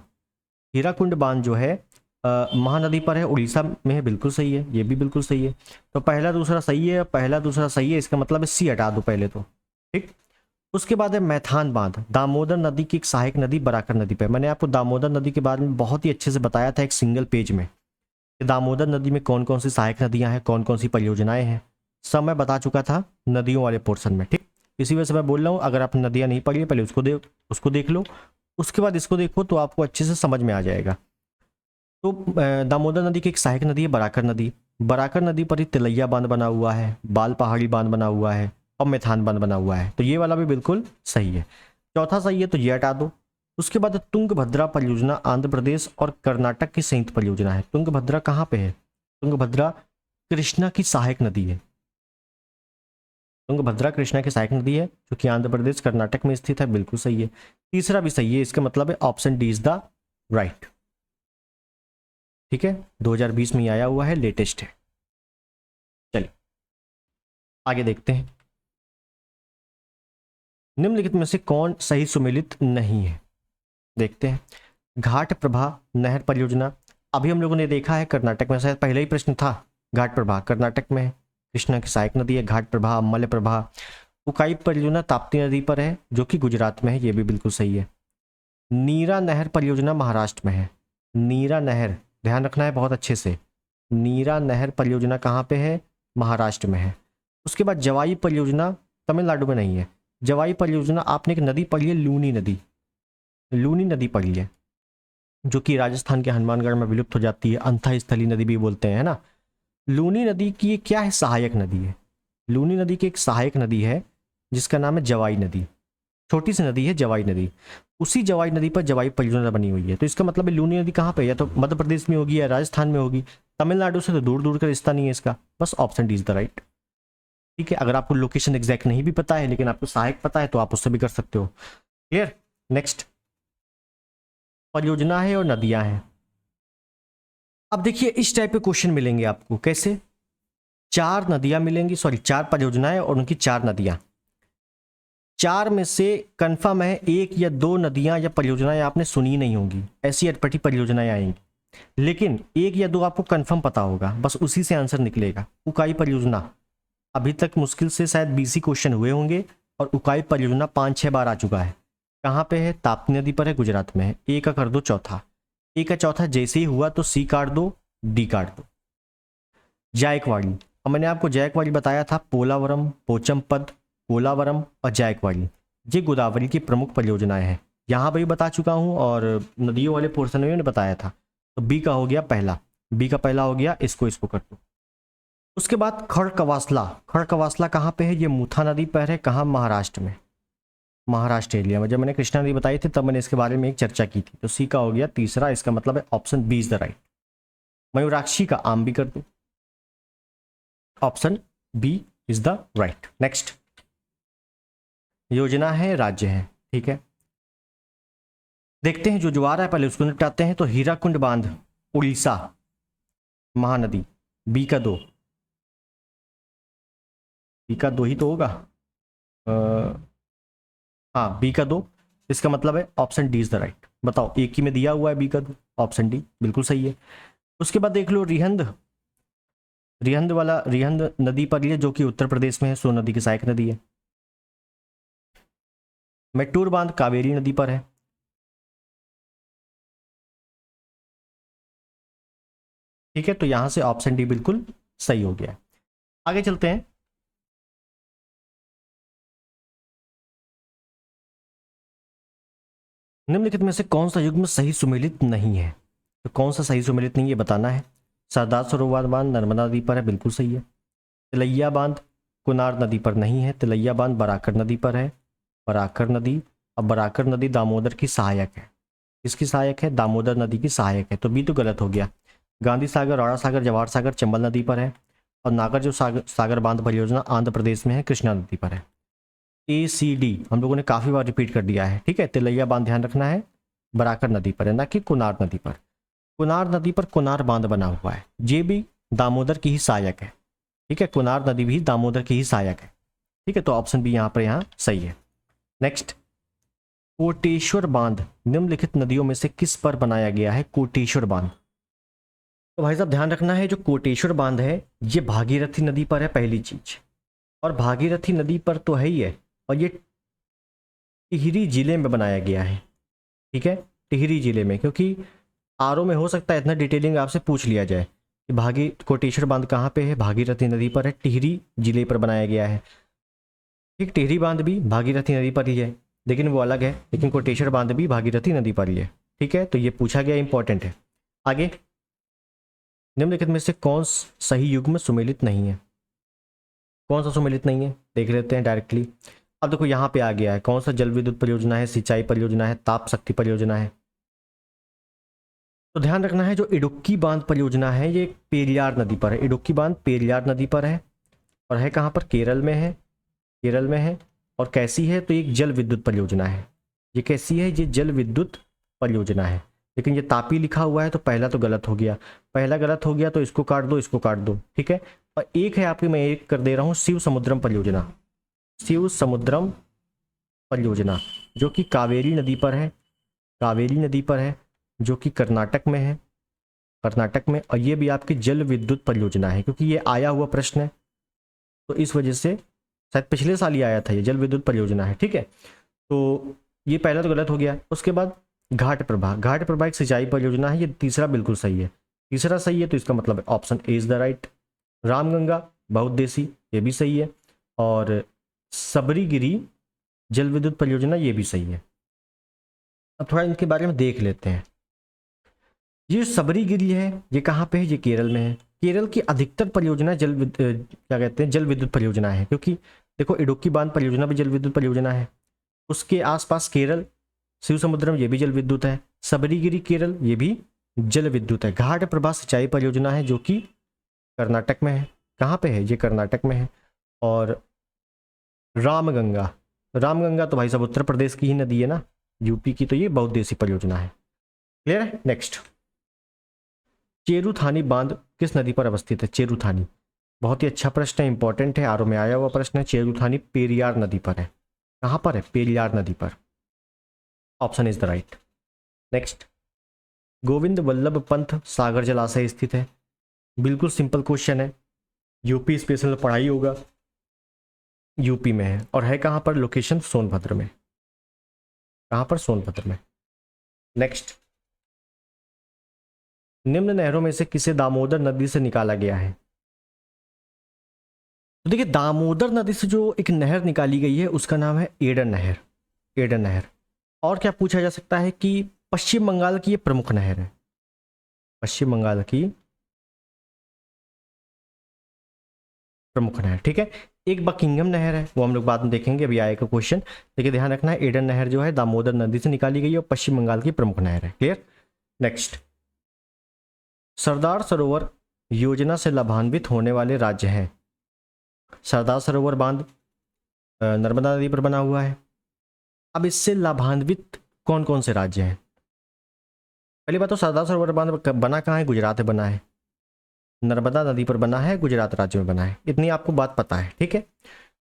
हीराकुंड बांध जो है महानदी पर है, उड़ीसा में है, बिल्कुल सही है, ये भी बिल्कुल सही है। तो पहला दूसरा सही है, पहला दूसरा सही है, इसका मतलब है सी हटा दो पहले तो, ठीक। उसके बाद है मैथान बांध, दामोदर नदी की एक सहायक नदी बराकर नदी पर। मैंने आपको दामोदर नदी के बारे में बहुत ही अच्छे से बताया था एक सिंगल पेज में, कि दामोदर नदी में कौन कौन सी सहायक नदियां हैं, कौन कौन सी परियोजनाएं हैं, सब मैं बता चुका था नदियों वाले पोर्शन में, ठीक। इसी वजह से मैं बोल रहा हूँ, अगर आप नदियाँ नहीं पढ़ी है पहले उसको देख लो, उसके बाद इसको देखो तो आपको अच्छे से समझ में आ जाएगा। तो दामोदर नदी की एक सहायक नदी है बराकर नदी। बराकर नदी पर ही तिलैया बांध बना हुआ है, बाल पहाड़ी बांध बना हुआ है और मैथान बांध बना हुआ है। तो ये वाला भी बिल्कुल सही है। चौथा सही है तो ये हटा दो। उसके बाद तुंगभद्रा परियोजना आंध्र प्रदेश और कर्नाटक की संयुक्त परियोजना है। तुंगभद्रा कहाँ पे है? तुंगभद्रा कृष्णा की सहायक नदी है। तुंगभद्रा कृष्णा की सहायक नदी है जो कि आंध्र प्रदेश कर्नाटक में स्थित है, बिल्कुल सही है। तीसरा भी सही है, इसका मतलब है option D is the right. ठीक है, 2020 में आया हुआ है, लेटेस्ट है। चलिए आगे देखते हैं। निम्नलिखित में से कौन सही सुमेलित नहीं है? देखते हैं। घाट प्रभा नहर परियोजना, अभी हम लोगों ने देखा है कर्नाटक में, शायद पहले ही प्रश्न था। घाट प्रभा कर्नाटक में है, कृष्णा की सहायक नदी है। घाट प्रभा, मल्ल प्रभा, उकाई परियोजना ताप्ती नदी पर है जो कि गुजरात में है, ये भी बिल्कुल सही है। नीरा नहर परियोजना महाराष्ट्र में है। नीरा नहर, ध्यान रखना है बहुत अच्छे से, नीरा नहर परियोजना कहाँ पे है? महाराष्ट्र में है। उसके बाद जवाई परियोजना तमिलनाडु में नहीं है। जवाई परियोजना आपने एक नदी पढ़ी है, लूनी नदी। लूनी नदी पढ़ी है जो कि राजस्थान के हनुमानगढ़ में विलुप्त हो जाती है, अंथा स्थली नदी भी बोलते हैं, है ना। लूनी नदी की क्या है? सहायक नदी है। लूनी नदी की एक सहायक नदी है जिसका नाम है जवाई नदी। छोटी सी नदी है जवाई नदी, उसी जवाई नदी पर जवाई परियोजना बनी हुई है। तो इसका मतलब है लूनी नदी कहाँ पे? या तो मध्य प्रदेश में होगी या राजस्थान में होगी। तमिलनाडु से तो दूर दूर का रिश्ता नहीं है इसका, बस option D is the right. ठीक है, अगर आपको लोकेशन एग्जैक्ट नहीं भी पता है लेकिन आपको सहायक पता है तो आप उससे भी कर सकते हो। क्लियर। नेक्स्ट, परियोजना है और नदियां हैं। अब देखिए इस टाइप के क्वेश्चन मिलेंगे आपको। कैसे? 4 नदियां मिलेंगी, सॉरी 4 परियोजनाएं और उनकी 4 नदियां। 4 में से कंफर्म है 1 या 2 नदियां या परियोजनाएं आपने सुनी नहीं होंगी, ऐसी अटपटी परियोजनाएं आएंगी। लेकिन 1 या 2 आपको कंफर्म पता होगा, बस उसी से आंसर निकलेगा। उकाई परियोजना, अभी तक मुश्किल से शायद 20 क्वेश्चन हुए होंगे और उकाई परियोजना 5-6 बार आ चुका है। कहाँ पे है? ताप्ती नदी पर है, गुजरात में है। ए का कर दो चौथा, ए का चौथा जैसे ही हुआ तो सी काट दो, डी काट दो। जायकवाड़ी, अब मैंने आपको जायकवाड़ी बताया था, पोलावरम, पोचमपद, कोलावरम और जायकवाड़ी, ये गोदावरी की प्रमुख परियोजनाएं हैं। यहाँ पर भी बता चुका हूँ और नदियों वाले पोर्शन में बताया था। तो बी का हो गया पहला, बी का पहला हो गया, इसको कर दो। उसके बाद खड़कवासला, खड़कवासला कहाँ पे है? ये मूथा नदी पर है। कहाँ? महाराष्ट्र में, महाराष्ट्र एरिया में। जब मैंने कृष्णा नदी बताई थी तब मैंने इसके बारे में एक चर्चा की थी। तो सी का हो गया तीसरा, इसका मतलब है option B is the right. Mayurakshi का आम भी कर दो, option B is the right. Next, योजना है राज्य है। ठीक है, देखते हैं जो आ रहा है पहले उसको निपटाते हैं। तो हीराकुंड बांध उड़ीसा, महानदी, बी का 2, बी का 2 ही तो होगा। हाँ बी का 2, इसका मतलब है option D is the right. बताओ, एक ही में दिया हुआ है बी का 2, ऑप्शन डी बिल्कुल सही है। उसके बाद देख लो रिहंद, रिहंद वाला, रिहंद नदी पर ही है जो कि उत्तर प्रदेश में है, सोन नदी की सहायक नदी है। मेट्टूर बांध कावेरी नदी पर है। ठीक है, तो यहां से ऑप्शन डी बिल्कुल सही हो गया। आगे चलते हैं। निम्नलिखित में से कौन सा युग्म सही सुमेलित नहीं है? तो कौन सा सही सुमेलित नहीं है बताना है। सरदार सरोवर बांध नर्मदा नदी पर है, बिल्कुल सही है। तिलैया बांध कुनार नदी पर नहीं है, तिलैया बांध बराकर नदी पर है। बराकर नदी, अब बराकर नदी दामोदर की सहायक है। किसकी सहायक है? दामोदर नदी की सहायक है, तो बी तो गलत हो गया। गांधी सागर, रौड़ा सागर, जवाहर सागर चंबल नदी पर है। और नागार्जुन सागर बांध परियोजना आंध्र प्रदेश में है, कृष्णा नदी पर है। ए सी डी हम लोगों ने काफ़ी बार रिपीट कर दिया है। ठीक है, तिलैया बांध ध्यान रखना है, बराकर नदी पर है, ना कि कुनार नदी पर। कुनार नदी पर कुनार बांध बना हुआ है, ये भी दामोदर की ही सहायक है। ठीक है, कुनार नदी भी दामोदर की ही सहायक है। ठीक है, तो ऑप्शन बी यहाँ सही है। नेक्स्ट, कोटेश्वर बांध निम्नलिखित नदियों में से किस पर बनाया गया है? कोटेश्वर बांध, तो भाई साहब ध्यान रखना है, जो कोटेश्वर बांध है ये भागीरथी नदी पर है, पहली चीज। और भागीरथी नदी पर तो है ही है, और ये टिहरी जिले में बनाया गया है। ठीक है, टिहरी जिले में, क्योंकि आरओ में हो सकता है इतना डिटेलिंग आपसे पूछ लिया जाए कि कोटेश्वर बांध कहाँ पे है? भागीरथी नदी पर है, टिहरी जिले पर बनाया गया है। ठीक, टिहरी बांध भी भागीरथी नदी पर ही है, लेकिन वो अलग है, लेकिन कोटेश्वर बांध भी भागीरथी नदी पर ही है। ठीक है, तो ये पूछा गया, इंपॉर्टेंट है। आगे, निम्नलिखित में से कौन सही युग्म सुमेलित नहीं है? कौन सा सुमेलित नहीं है देख लेते हैं डायरेक्टली। अब देखो यहाँ पे आ गया है, कौन सा जल विद्युत परियोजना है, सिंचाई परियोजना है, ताप शक्ति परियोजना है। तो ध्यान रखना है, जो इडुक्की बांध परियोजना है ये पेरियार नदी पर है। इडुक्की बांध पेरियार नदी पर है और है कहाँ पर? केरल में है, केरल में है। और कैसी है? तो एक जल विद्युत परियोजना है। ये कैसी है? ये जल विद्युत परियोजना है। लेकिन ये तापी लिखा हुआ है तो पहला तो गलत हो गया, पहला गलत हो गया, तो इसको काट दो, इसको काट दो। ठीक है, और एक है आपकी, मैं एक कर दे रहा हूँ, शिव समुद्रम परियोजना। शिव समुद्रम परियोजना जो कि कावेरी नदी पर है, कावेरी नदी पर है, जो कि कर्नाटक में है, कर्नाटक में। और ये भी आपकी जल विद्युत परियोजना है, क्योंकि ये आया हुआ प्रश्न है, तो इस वजह से शायद पिछले साल ही आया था, ये जल विद्युत परियोजना है। ठीक है, तो ये पहला तो गलत हो गया। उसके बाद घाट प्रभा, घाट प्रभा एक सिंचाई परियोजना है, ये तीसरा बिल्कुल सही है, तीसरा सही है, तो इसका मतलब option A is the right. Ramganga बहुउद्देशीय, ये भी सही है। और सबरीगिरी जल विद्युत परियोजना, ये भी सही है। अब थोड़ा इनके बारे में देख लेते हैं। ये सबरीगिरी है, ये कहाँ पे है? ये केरल में है। केरल की अधिकतर परियोजना क्या कहते हैं, जल विद्युत परियोजना है, क्योंकि देखो इडुक्की बांध परियोजना भी जल विद्युत परियोजना है। उसके आसपास केरल, शिव समुद्रम, ये भी जल विद्युत है। सबरीगिरी केरल, ये भी जल विद्युत है। घाट प्रभा सिंचाई परियोजना है, जो कि कर्नाटक में है। कहाँ पे है? ये कर्नाटक में है। और रामगंगा, रामगंगा तो भाई साहब उत्तर प्रदेश की ही नदी है ना, यूपी की, तो ये बहुउद्देशीय परियोजना है। क्लियर है? नेक्स्ट, चेरुथानी बांध किस नदी पर अवस्थित है? चेरुथानी, बहुत ही अच्छा प्रश्न है, इंपॉर्टेंट है, आरओ में आया हुआ प्रश्न है। चेरुथानी पेरियार नदी पर है। कहाँ पर है? पेरियार नदी पर। Option is the right. Next, Govind Vallabh Pant Sagar जलाशय स्थित है। बिल्कुल सिंपल क्वेश्चन है, यूपी स्पेशल पढ़ाई होगा, यूपी में है। और है कहाँ पर? लोकेशन सोनभद्र में। कहाँ पर? सोनभद्र में। नेक्स्ट, निम्न नहरों में से किसे दामोदर नदी से निकाला गया है? तो देखिए, दामोदर नदी से जो एक नहर निकाली गई है उसका नाम है एडन नहर, एडन नहर। और क्या पूछा जा सकता है कि पश्चिम बंगाल की ये प्रमुख नहर है, पश्चिम बंगाल की प्रमुख नहर। ठीक है, एक बकिंगम नहर है, वो हम लोग बाद में देखेंगे, अभी आएगा क्वेश्चन। देखिए ध्यान रखना है, एडन नहर जो है दामोदर नदी से निकाली गई है और पश्चिम बंगाल की प्रमुख नहर है। क्लियर? नेक्स्ट, सरदार सरोवर योजना से लाभान्वित होने वाले राज्य हैं। सरदार सरोवर बांध नर्मदा नदी पर बना हुआ है। अब इससे लाभान्वित कौन कौन से राज्य हैं? पहली बात तो सरदार सरोवर बांध बना कहाँ है? गुजरात में बना है। नर्मदा नदी पर बना है, गुजरात राज्य में बना है, इतनी आपको बात पता है। ठीक है,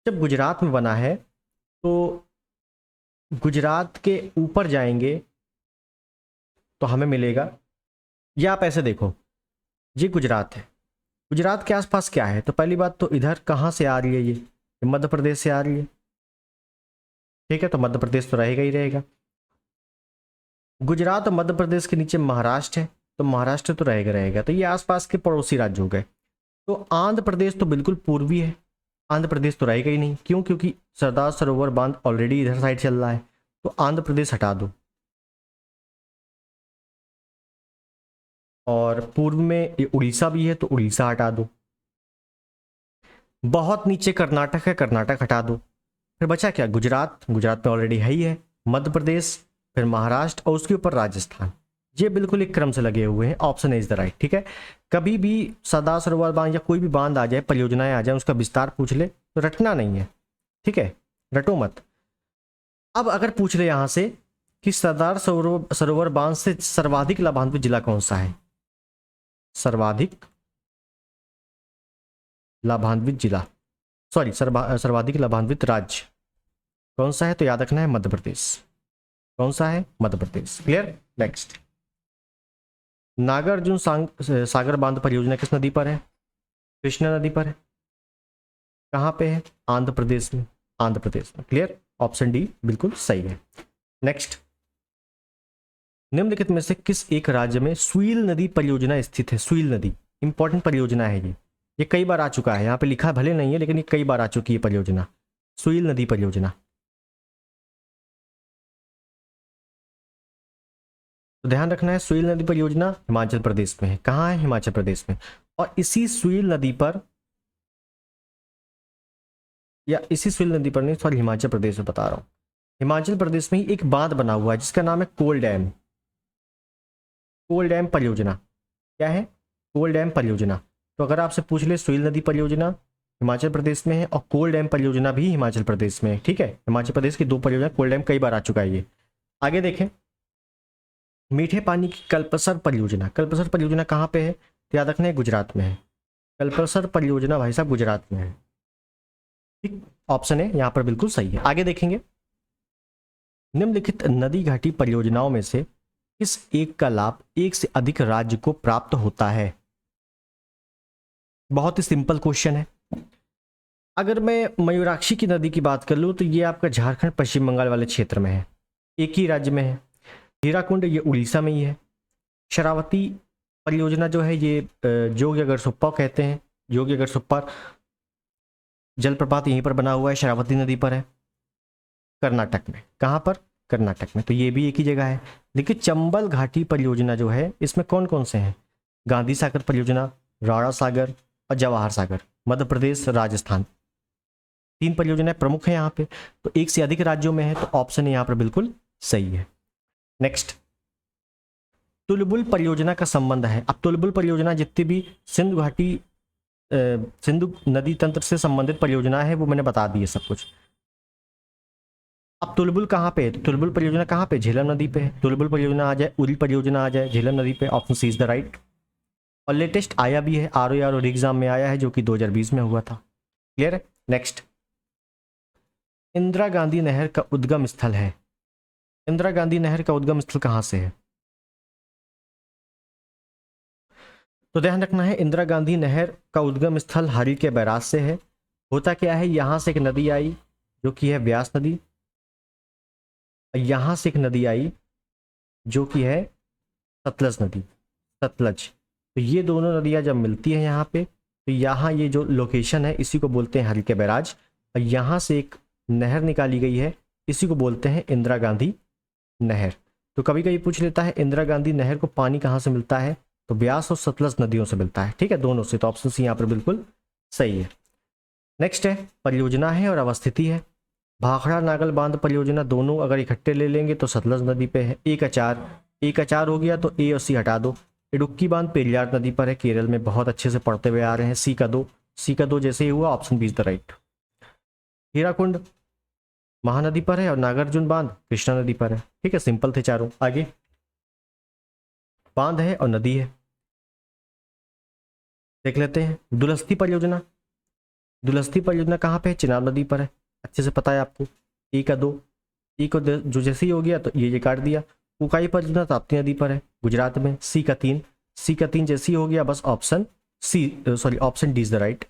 जब गुजरात में बना है तो गुजरात के ऊपर जाएंगे तो हमें मिलेगा, या आप ऐसे देखो, ये गुजरात है, गुजरात के आसपास क्या है? तो पहली बात तो इधर कहाँ से आ रही है? ये मध्य प्रदेश से आ रही है। ठीक है, तो मध्य प्रदेश तो रहेगा ही रहेगा। गुजरात और मध्य प्रदेश के नीचे महाराष्ट्र है, तो महाराष्ट्र तो रहेगा रहेगा। तो ये आसपास के पड़ोसी राज्य हो गए। तो आंध्र प्रदेश तो बिल्कुल पूर्वी है, आंध्र प्रदेश तो रहेगा ही नहीं। क्यों? क्योंकि सरदार सरोवर बांध ऑलरेडी इधर साइड चल रहा है, तो आंध्र प्रदेश हटा दो। और पूर्व में ये उड़ीसा भी है, तो उड़ीसा हटा दो। बहुत नीचे कर्नाटक है, कर्नाटक हटा दो। फिर बचा क्या? गुजरात, गुजरात में ऑलरेडी है ही है, मध्य प्रदेश, फिर महाराष्ट्र और उसके ऊपर राजस्थान। ये बिल्कुल एक क्रम से लगे हुए हैं। Option is the right. ठीक है, कभी भी सरदार सरोवर बांध या कोई भी बांध आ जाए, परियोजनाएं आ जाए, उसका विस्तार पूछ ले तो रटना नहीं है। ठीक है, रटो मत। अब अगर पूछ ले यहां से कि सरदार सरोवर बांध से सर्वाधिक लाभान्वित जिला कौन सा है? सर्वाधिक लाभान्वित जिला, सॉरी सर्वाधिक लाभान्वित राज्य कौन सा है? तो याद रखना है मध्य प्रदेश। कौन सा है? मध्य प्रदेश। क्लियर? नेक्स्ट, नागार्जुन सागर बांध परियोजना किस नदी पर है? कृष्णा नदी पर है। कहाँ पे है? आंध्र प्रदेश में, आंध्र प्रदेश में। क्लियर? ऑप्शन डी बिल्कुल सही है। नेक्स्ट, निम्नलिखित में से किस एक राज्य में सुईल नदी परियोजना स्थित है? सुईल नदी इंपॉर्टेंट परियोजना है ये कई बार आ चुका है, यहाँ पे लिखा भले नहीं है लेकिन ये कई बार आ चुकी है परियोजना। सुईल नदी परियोजना। तो ध्यान रखना है, सुईल नदी परियोजना हिमाचल प्रदेश में है। कहाँ है? हिमाचल प्रदेश में। और इसी सुईल नदी पर, या इसी सुईल नदी पर नहीं, सॉरी, हिमाचल प्रदेश में बता रहा हूँ, हिमाचल प्रदेश में ही एक बांध बना हुआ है जिसका नाम है कोल डैम। कोल डैम परियोजना। क्या है? कोल डैम परियोजना। तो अगर आपसे पूछ ले सुईल नदी परियोजना हिमाचल प्रदेश में है और कोल डैम परियोजना भी हिमाचल प्रदेश में है, ठीक है, हिमाचल प्रदेश की दो परियोजना, कोल डैम कई बार आ चुका है ये। आगे देखें, मीठे पानी की कल्पसर परियोजना। कल्पसर परियोजना कहाँ पे है? तो याद रखना है, गुजरात में है। कल्पसर परियोजना भाई साहब गुजरात में है। ठीक, ऑप्शन है यहाँ पर बिल्कुल सही है। आगे देखेंगे, निम्नलिखित नदी घाटी परियोजनाओं में से किस एक का लाभ एक से अधिक राज्य को प्राप्त होता है? बहुत ही सिंपल क्वेश्चन है। अगर मैं मयूराक्षी की नदी की बात कर लूँ तो ये आपका झारखंड पश्चिम बंगाल वाले क्षेत्र में है, एक ही राज्य में है। हीराकुंड ये उड़ीसा में ही है। शरावती परियोजना जो है ये जोगी अगर सुप्पा कहते हैं, जोगी अगर सुप्पा जलप्रपात यहीं पर बना हुआ है, शरावती नदी पर है, कर्नाटक में। कहाँ पर? कर्नाटक में। तो ये भी एक ही जगह है। देखिए, चंबल घाटी परियोजना जो है इसमें कौन कौन से हैं? गांधी सागर परियोजना, राणा सागर और जवाहर सागर, मध्य प्रदेश, राजस्थान। 3 परियोजनाएं प्रमुख है यहाँ पे। तो एक से अधिक राज्यों में है, तो ऑप्शन यहाँ पर बिल्कुल सही है। नेक्स्ट, तुलबुल परियोजना का संबंध है। अब तुलबुल परियोजना जितनी भी सिंधु घाटी सिंधु नदी तंत्र से संबंधित परियोजना है वो मैंने बता दी है सब कुछ। अब तुलबुल कहाँ पे है? तो तुलबुल परियोजना कहाँ पे? झेलम नदी पे है। तुलबुल परियोजना आ जाए, उरी परियोजना आ जाए, झेलम नदी पे, option C is the right. और लेटेस्ट आया भी है, ROE और एग्जाम में आया है, जो कि 2020 में हुआ था। क्लियर है? नेक्स्ट, इंदिरा गांधी नहर का उद्गम स्थल है। इंदिरा गांधी नहर का उद्गम स्थल कहाँ से है? तो ध्यान रखना है, इंदिरा गांधी नहर का उद्गम स्थल हरिल के बैराज से है। होता क्या है, यहाँ से एक नदी आई जो कि है ब्यास नदी, यहाँ से एक नदी आई जो कि है सतलज नदी, सतलज। तो ये दोनों नदियाँ जब मिलती हैं यहाँ पे, तो यहाँ ये जो लोकेशन है इसी को बोलते हैं हरिल के बैराज। और यहाँ से एक नहर निकाली गई है, इसी को बोलते हैं इंदिरा गांधी नहर। तो कभी कभी पूछ लेता है इंदिरा गांधी नहर को पानी कहाँ से मिलता है? तो ब्यास और सतलज नदियों से मिलता है। ठीक है, दोनों से। तो ऑप्शन सी यहाँ पर बिल्कुल सही है। नेक्स्ट है, परियोजना है और अवस्थिति है। भाखड़ा नागल बांध परियोजना दोनों अगर इकट्ठे ले लेंगे तो सतलज नदी पे है। एक अचार हो गया तो ए और सी हटा दो। इडुक्की बांध पेरियार नदी पर है, केरल में, बहुत अच्छे से पढ़ते हुए आ रहे हैं। सी का दो जैसे ही हुआ, option B is the right. Hirakud Mahanadi पर है और नागार्जुन बांध कृष्णा नदी पर है। ठीक है, सिंपल थे चारों। आगे, बांध है और नदी है, देख लेते हैं। दुलस्ती परियोजना, दुलस्ती परियोजना कहाँ पे है? चिनाब नदी पर है, अच्छे से पता है आपको। ई का दो जो जैसे ही हो गया तो ये काट दिया। उकाई परियोजना ताप्ती नदी पर है, गुजरात में। सी का तीन जैसे ही हो गया, बस option D is the right.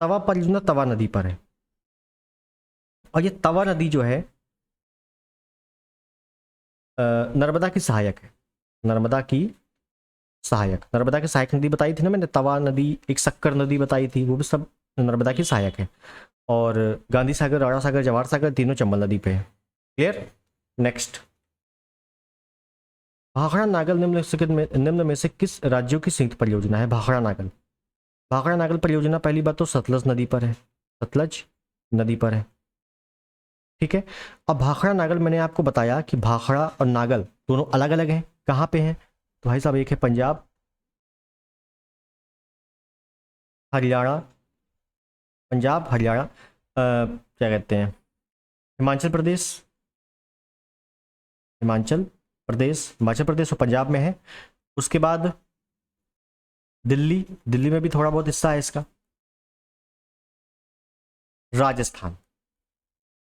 Tawa परियोजना तवा नदी पर है, और ये तवा नदी जो है नर्मदा की सहायक है। नर्मदा की सहायक नदी बताई थी ना मैंने। तवा नदी, एक शक्कर नदी बताई थी, वो भी सब नर्मदा की सहायक है। और गांधी सागर, राणा सागर, जवाहर सागर तीनों चंबल नदी पे है। क्लियर? नेक्स्ट, भाखड़ा नागल निम्न में से किस राज्यों की संयुक्त परियोजना है? भाखड़ा नागल परियोजना पहली बात तो सतलज नदी पर है। ठीक है। अब भाखड़ा नागल मैंने आपको बताया कि भाखड़ा और नागल दोनों अलग अलग हैं। कहाँ पे हैं? तो भाई साहब, एक है पंजाब, हरियाणा, क्या कहते हैं, हिमाचल प्रदेश और पंजाब में है। उसके बाद दिल्ली में भी थोड़ा बहुत हिस्सा है इसका।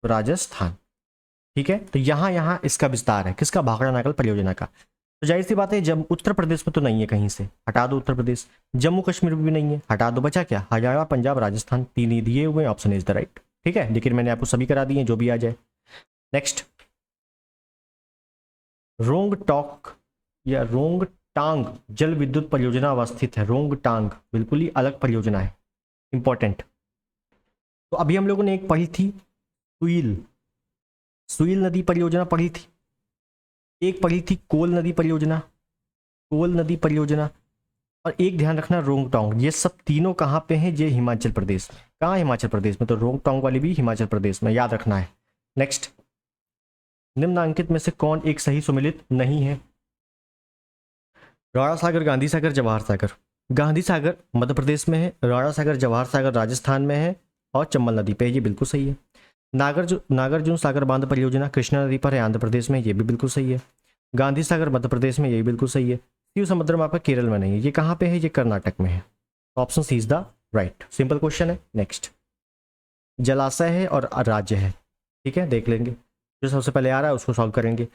राजस्थान। ठीक है, तो यहाँ इसका विस्तार है, किसका? भाखड़ा नागल परियोजना का। तो जाहिर सी बात है, जब उत्तर प्रदेश में तो नहीं है, कहीं से हटा दो उत्तर प्रदेश। जम्मू कश्मीर में भी नहीं है, हटा दो। बचा क्या? हरियाणा, पंजाब, राजस्थान, 3 ही दिए हुए, ऑप्शन इज द राइट। ठीक है, लेकिन मैंने आपको सभी करा दिए, जो भी आ जाए। नेक्स्ट, रोंगटांग जल विद्युत परियोजना अवस्थित है। रोंगटांग बिल्कुल ही अलग परियोजना है, इंपॉर्टेंट। तो अभी हम लोगों ने एक पढ़ी थी सुईल, सुईल नदी परियोजना पढ़ी थी, एक पढ़ी थी कोल नदी परियोजना, कोल नदी परियोजना, और एक ध्यान रखना रोंगटोंग। ये सब तीनों कहाँ पे हैं? ये हिमाचल प्रदेश में। कहाँ? हिमाचल प्रदेश में। तो रोंगटोंग वाली भी हिमाचल प्रदेश में, याद रखना है। नेक्स्ट, निम्नांकित में से कौन एक सही सुमेलित नहीं है? राणा सागर, गांधी सागर, जवाहर सागर। गांधी सागर मध्य प्रदेश में है, राणा सागर जवाहर सागर राजस्थान में है, और चंबल नदी पे है, ये बिल्कुल सही है। नागार्जुन सागर बांध परियोजना कृष्णा नदी पर है, आंध्र प्रदेश में, ये भी बिल्कुल सही है। गांधी सागर मध्य प्रदेश में, ये भी बिल्कुल सही है। शिव समुद्र में आपका केरल में नहीं है, ये कहाँ पे है? ये कर्नाटक में है। Option C is the right. Simple question है। नेक्स्ट, जलाशय है और राज्य है, ठीक है, देख लेंगे। जो सबसे पहले आ रहा है उसको सॉल्व करेंगे।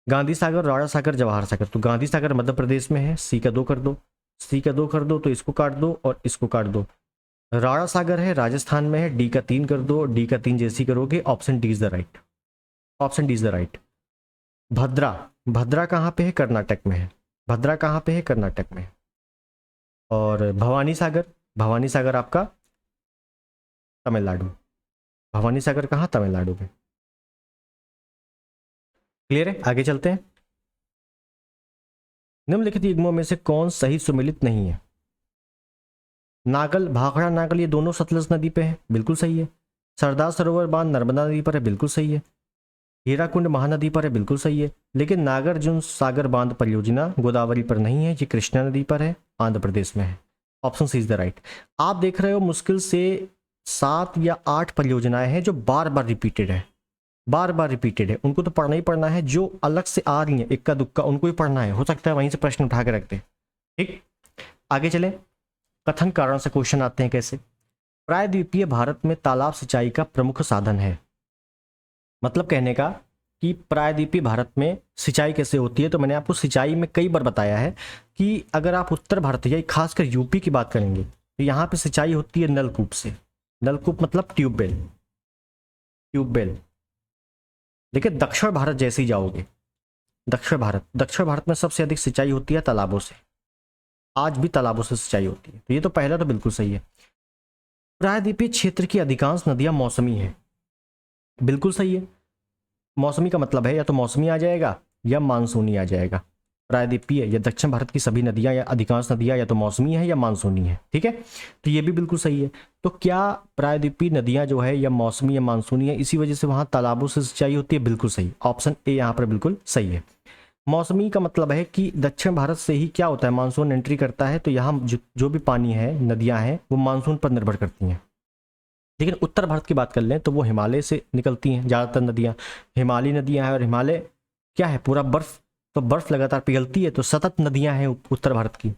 गांधी सागर, राणा सागर, जवाहर सागर। तो गांधी सागर मध्य प्रदेश में है, सी का 2 कर दो, सी का 2 कर दो, तो इसको काट दो और इसको काट दो। राणा सागर है, राजस्थान में है, डी का 3 कर दो, डी का 3 जैसी करोगे, option D is the right. Option D is the right. Bhadra, Bhadra कहाँ पे है? कर्नाटक में है। भद्रा कहाँ पे है? कर्नाटक में। और भवानी सागर, भवानी सागर आपका तमिलनाडु। भवानी सागर कहाँ? तमिलनाडु में। क्लियर है? आगे चलते हैं। निम्नलिखित युग्मों में से कौन सही सुमेलित नहीं है? नागल, भाखड़ा नागल, ये दोनों सतलज नदी पे है, बिल्कुल सही है। सरदार सरोवर बांध नर्मदा नदी पर है, बिल्कुल सही है। हीराकुंड महानदी पर है, बिल्कुल सही है। लेकिन नागार्जुन सागर बांध परियोजना गोदावरी पर नहीं है, ये कृष्णा नदी पर है, आंध्र प्रदेश में है। Option C is the right. आप देख रहे हो मुश्किल से 7 या 8 परियोजनाएं हैं जो बार बार रिपीटेड है, बार बार रिपीटेड है। उनको तो पढ़ना ही पढ़ना है, जो अलग से आ रही है इक्का दुक्का उनको ही पढ़ना है। हो सकता है वहीं से प्रश्न उठा के रखते। ठीक, आगे चले। कथन कारण से क्वेश्चन आते हैं कैसे। प्रायद्वीपीय भारत में तालाब सिंचाई का प्रमुख साधन है। मतलब कहने का कि प्रायद्वीपीय भारत में सिंचाई कैसे होती है, तो मैंने आपको सिंचाई में कई बार बताया है कि अगर आप उत्तर भारत या खासकर यूपी की बात करेंगे तो यहाँ पे सिंचाई होती है नलकूप से। नलकूप मतलब ट्यूबवेल, ट्यूबवेल। लेकिन दक्षिण भारत जैसे ही जाओगे, दक्षिण भारत में सबसे अधिक सिंचाई होती है तालाबों से। आज भी तालाबों से सिंचाई होती है। तो ये तो पहला तो बिल्कुल सही है। प्रायद्वीपीय क्षेत्र की अधिकांश नदियां मौसमी है, बिल्कुल सही है। मौसमी का मतलब है या तो मौसमी आ जाएगा या मानसूनी आ जाएगा। प्रायद्वीपीय या दक्षिण भारत की सभी नदियां या अधिकांश नदियां या तो मौसमी है या मानसूनी है, ठीक है, तो ये भी बिल्कुल सही है। तो क्या प्रायद्वीपीय नदियां जो है या मौसमी या मानसूनी है, इसी वजह से वहां तालाबों से सिंचाई होती है, बिल्कुल सही। ऑप्शन ए यहाँ पर बिल्कुल सही है। मौसमी का मतलब है कि दक्षिण भारत से ही क्या होता है, मानसून एंट्री करता है, तो यहाँ जो भी पानी है, नदियां हैं, वो मानसून पर निर्भर करती हैं। लेकिन उत्तर भारत की बात कर लें तो वो हिमालय से निकलती हैं ज़्यादातर नदियाँ, हिमालयी नदियाँ हैं। और हिमालय क्या है, पूरा बर्फ, तो बर्फ लगातार पिघलती है, तो सतत नदियाँ हैं उत्तर भारत की,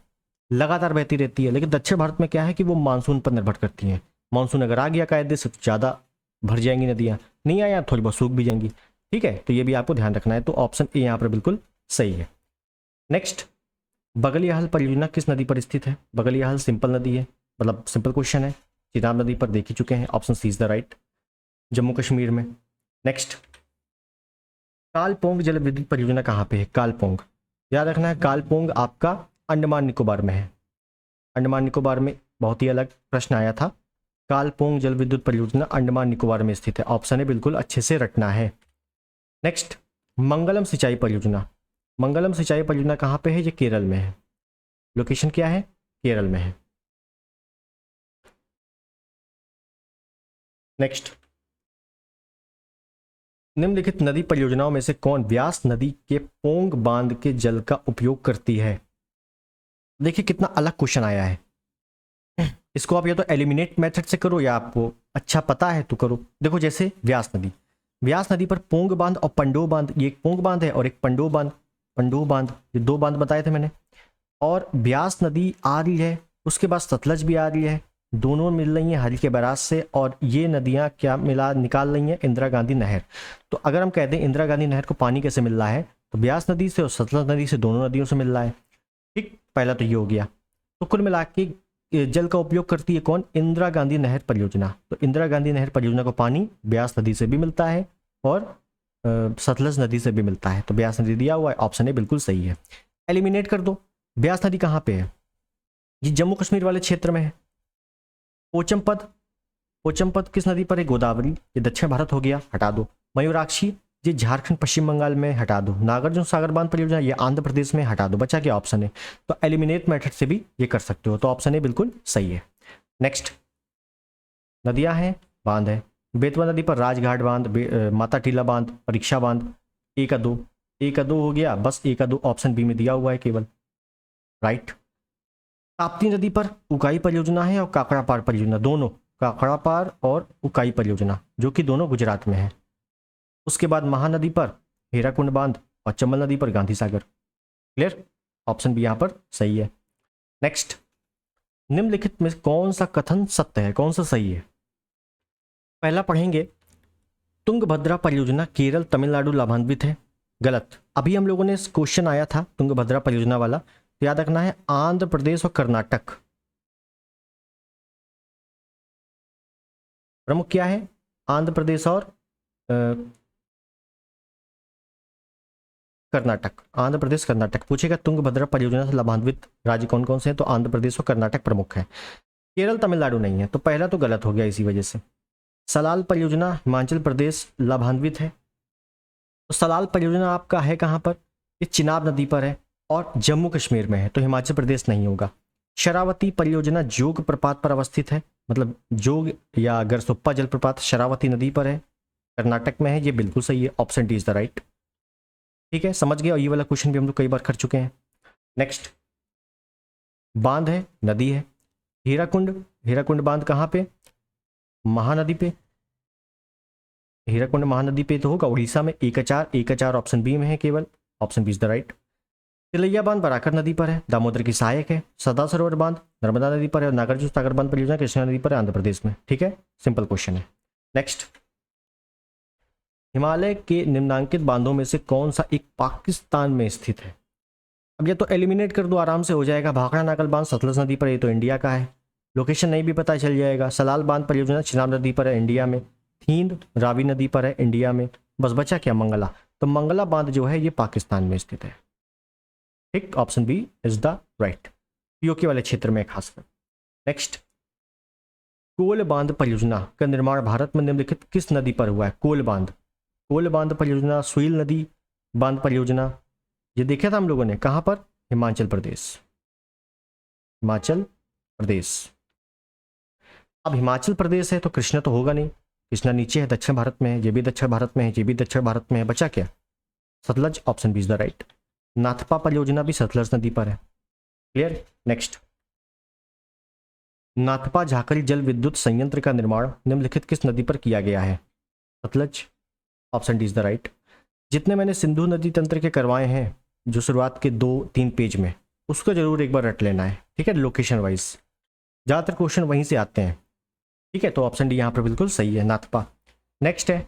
लगातार बहती रहती है। लेकिन दक्षिण भारत में क्या है कि वो मानसून पर निर्भर करती हैं। मानसून अगर आ गया कायदे से तो ज़्यादा भर जाएंगी नदियाँ, नहीं आया थोड़ी बहुत सूख भी जाएंगी, ठीक है। तो ये भी आपको ध्यान रखना है। तो ऑप्शन ए यहाँ पर बिल्कुल सही है। नेक्स्ट, बगलियाहल परियोजना किस नदी पर स्थित है? बगलियाहल सिंपल नदी है, मतलब सिंपल क्वेश्चन है, चिनाब नदी पर देख ही चुके हैं। Option C is the right, Jammu Kashmir में। नेक्स्ट, कालपोंग जल विद्युत परियोजना कहाँ पे है? कालपोंग, याद रखना है, कालपोंग आपका अंडमान निकोबार में है। अंडमान निकोबार में बहुत ही अलग प्रश्न आया था। कालपोंग जल विद्युत परियोजना अंडमान निकोबार में स्थित है। ऑप्शन है बिल्कुल अच्छे से रटना है। नेक्स्ट, मंगलम सिंचाई परियोजना, मंगलम सिंचाई परियोजना कहाँ पे है? ये केरल में है। लोकेशन क्या है? केरल में है। नेक्स्ट, निम्नलिखित नदी परियोजनाओं में से कौन व्यास नदी के पोंग बांध के जल का उपयोग करती है? देखिए कितना अलग क्वेश्चन आया है। इसको आप या तो एलिमिनेट मेथड से करो या आपको अच्छा पता है तो करो। देखो जैसे व्यास नदी, व्यास नदी पर पोंग बांध और पंडो बांध, ये एक पोंग बांध है और एक पंडो बांध, पंडो बांध, ये 2 बांध बताए थे मैंने। और व्यास नदी आ रही है, उसके बाद सतलज भी आ रही है, दोनों मिल रही हैं हल के बैराज से। और ये नदियां क्या निकाल रही हैं? इंदिरा गांधी नहर। तो अगर हम कहते हैं इंदिरा गांधी नहर को पानी कैसे मिल रहा है, तो व्यास नदी से और सतलज नदी से, दोनों नदियों से मिल रहा है। ठीक, पहला तो ये हो गया। तो कुल मिला के जल का उपयोग करती है कौन? इंदिरा गांधी नहर परियोजना। तो इंदिरा गांधी नहर परियोजना को पानी व्यास नदी से भी मिलता है और सतलज नदी से भी मिलता है। तो व्यास नदी दिया हुआ है, ऑप्शन ए बिल्कुल सही है। एलिमिनेट कर दो। व्यास नदी कहाँ पे है? ये जम्मू कश्मीर वाले क्षेत्र में है। पोचमपद, पोचमपत किस नदी पर है? गोदावरी। ये दक्षिण भारत हो गया, हटा दो। मयूराक्षी ये झारखंड पश्चिम बंगाल में, हटा दो। नागार्जुन सागर बांध परियोजना ये आंध्र प्रदेश में, हटा दो। बचा क्या ऑप्शन है? तो एलिमिनेट मेथड से भी ये कर सकते हो, तो ऑप्शन ए बिल्कुल सही है। नेक्स्ट, नदियां हैं, बांध है। बेतवा नदी पर राजघाट बांध, माता टीला बांध, परीक्षा बांध। ए का दो, ए का दो हो गया, बस ए का दो ऑप्शन बी में दिया हुआ है केवल, राइट। ताप्ती नदी पर उकाई परियोजना है और काकड़ा पार परियोजना, दोनों, काकड़ा पार और उकाई परियोजना, जो कि दोनों गुजरात में है। उसके बाद महानदी पर हीराकुंड बांध और चंबल नदी पर Gandhi Sagar. Clear, option B यहाँ पर सही है। नेक्स्ट, निम्नलिखित में कौन सा कथन सत्य है, कौन सा सही है? पहला पढ़ेंगे, तुंगभद्रा परियोजना केरल तमिलनाडु लाभान्वित है। गलत। अभी हम लोगों ने क्वेश्चन आया था तुंगभद्रा परियोजना वाला, तो याद रखना है आंध्र प्रदेश और कर्नाटक प्रमुख क्या है? आंध्र प्रदेश और कर्नाटक। आंध्र प्रदेश कर्नाटक पूछेगा तुंगभद्रा परियोजना से लाभान्वित राज्य कौन कौन से हैं, तो आंध्र प्रदेश और कर्नाटक प्रमुख है। केरल तमिलनाडु नहीं है, तो पहला तो गलत हो गया इसी वजह से। सलाल परियोजना हिमाचल प्रदेश लाभान्वित है, तो सलाल परियोजना आपका है कहाँ पर? ये चिनाब नदी पर है और जम्मू कश्मीर में है, तो हिमाचल प्रदेश नहीं होगा। शरावती परियोजना जोग प्रपात पर अवस्थित है, मतलब जोग या गरसुप्पा जलप्रपात शरावती नदी पर है, कर्नाटक में है, ये बिल्कुल सही है, option D is the right. ठीक है, समझ गए, और ये वाला क्वेश्चन भी हम लोग कई बार कर चुके हैं। नेक्स्ट, बांध है, नदी है। हीराकुंड, हीराकुंड बांध कहाँ पे? महानदी पे। हीराकुंड महानदी पे तो होगा उड़ीसा में। एक का चार ऑप्शन बी में है केवल, option B is the right. Tilaiya बांध बराकर नदी पर है, दामोदर की सहायक है। सदा सरोवर बांध नर्मदा नदी पर है, और नागार्जुन सागर बांध परियोजना कृष्णा नदी पर है, आंध्र प्रदेश में। ठीक है, सिंपल क्वेश्चन है। नेक्स्ट, हिमालय के निम्नांकित बांधों में से कौन सा एक पाकिस्तान में स्थित है? अब ये तो एलिमिनेट कर दो, आराम से हो जाएगा। भाखड़ा नागल बांध सतलज नदी पर, ये तो इंडिया का है, लोकेशन नहीं भी पता चल जाएगा। सलाल बांध परियोजना चिनाब नदी पर है, इंडिया में। थींद रावी नदी पर है, इंडिया में। बस बचा क्या? मंगला। तो मंगला बांध जो है ये पाकिस्तान में स्थित है। ठीक, option B is the right, PoK वाले क्षेत्र में खासकर। नेक्स्ट, कोल बांध परियोजना का निर्माण भारत में निम्नलिखित किस नदी पर हुआ है? कोल बांध, कोल बांध परियोजना, सुईल नदी बांध परियोजना, ये देखा था हम लोगों ने, कहां पर? हिमाचल प्रदेश, हिमाचल प्रदेश। अब हिमाचल प्रदेश है तो कृष्णा तो होगा नहीं, कृष्णा नीचे है, दक्षिण भारत में है, ये भी दक्षिण भारत में है, ये भी दक्षिण भारत में है। बचा क्या? Sutlej, option B is the right. Nathpa परियोजना भी सतलज नदी पर है। क्लियर। नेक्स्ट, नाथपा झाकरी जल विद्युत संयंत्र का निर्माण निम्नलिखित किस नदी पर किया गया है? Sutlej, option D is the right. जितने मैंने सिंधु नदी तंत्र के करवाए हैं जो शुरुआत के 2-3 पेज में, उसको जरूर एक बार रट लेना है। ठीक है, लोकेशन वाइज ज़्यादातर क्वेश्चन वहीं से आते हैं। ठीक है, तो ऑप्शन डी यहाँ पर बिल्कुल सही है, नाथपा। नेक्स्ट है,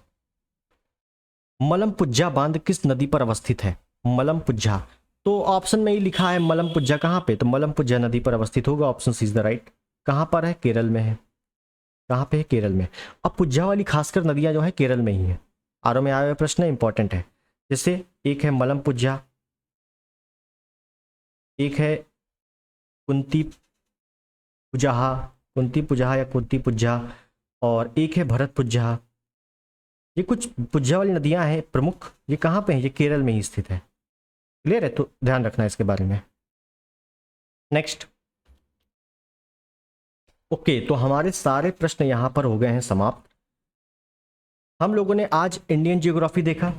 मलमपुज्जा बांध किस नदी पर अवस्थित है? मलमपुज्जा, तो ऑप्शन में ही लिखा है मलमपुज्जा कहाँ पे, तो मलमपुज्जा नदी पर अवस्थित होगा, option C is the right. कहाँ पर है? केरल में है। कहाँ पे है? केरल में। अब पुज्जा वाली खासकर नदियाँ जो है केरल में ही है। आर में आया हुआ प्रश्न इंपॉर्टेंट है, जैसे एक है मलमपुज्जा, एक है कुंती पुजाहा, कुंती पुजाहा या कुंती पुज्जा, और एक है भरत पुज्जा। ये कुछ पुज्जा वाली नदियां हैं प्रमुख, ये कहाँ पे हैं? ये केरल में ही स्थित है। क्लियर है, तो ध्यान रखना है इसके बारे में। नेक्स्ट, ओके, तो हमारे सारे प्रश्न यहां पर हो गए हैं समाप्त। हम लोगों ने आज इंडियन जियोग्राफी देखा,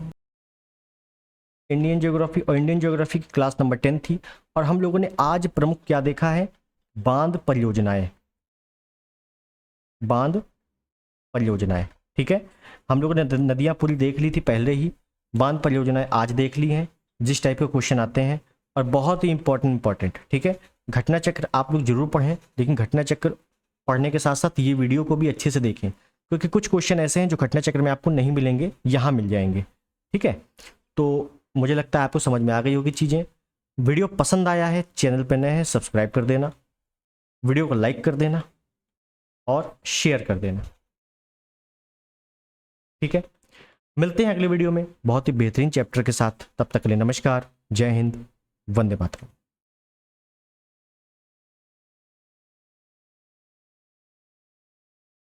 इंडियन जियोग्राफी, और इंडियन जियोग्राफी की क्लास नंबर 10 थी। और हम लोगों ने आज प्रमुख क्या देखा है? बांध परियोजनाएं, बांध परियोजनाएं। ठीक है, हम लोगों ने नदियां पूरी देख ली थी पहले ही, बांध परियोजनाएं आज देख ली हैं, जिस टाइप के क्वेश्चन आते हैं, और बहुत ही इंपॉर्टेंट। ठीक है, घटना चक्र आप लोग जरूर पढ़ें, लेकिन घटना चक्र पढ़ने के साथ साथ ये वीडियो को भी अच्छे से देखें, क्योंकि कुछ क्वेश्चन ऐसे हैं जो घटना चक्र में आपको नहीं मिलेंगे, यहाँ मिल जाएंगे। ठीक है, तो मुझे लगता है आपको समझ में आ गई होगी चीज़ें। वीडियो पसंद आया है, चैनल पर नए हैं, सब्सक्राइब कर देना, वीडियो को लाइक कर देना और शेयर कर देना। ठीक है, मिलते हैं अगले वीडियो में बहुत ही बेहतरीन चैप्टर के साथ। तब तक के लिए नमस्कार, जय हिंद, वंदे मातरम।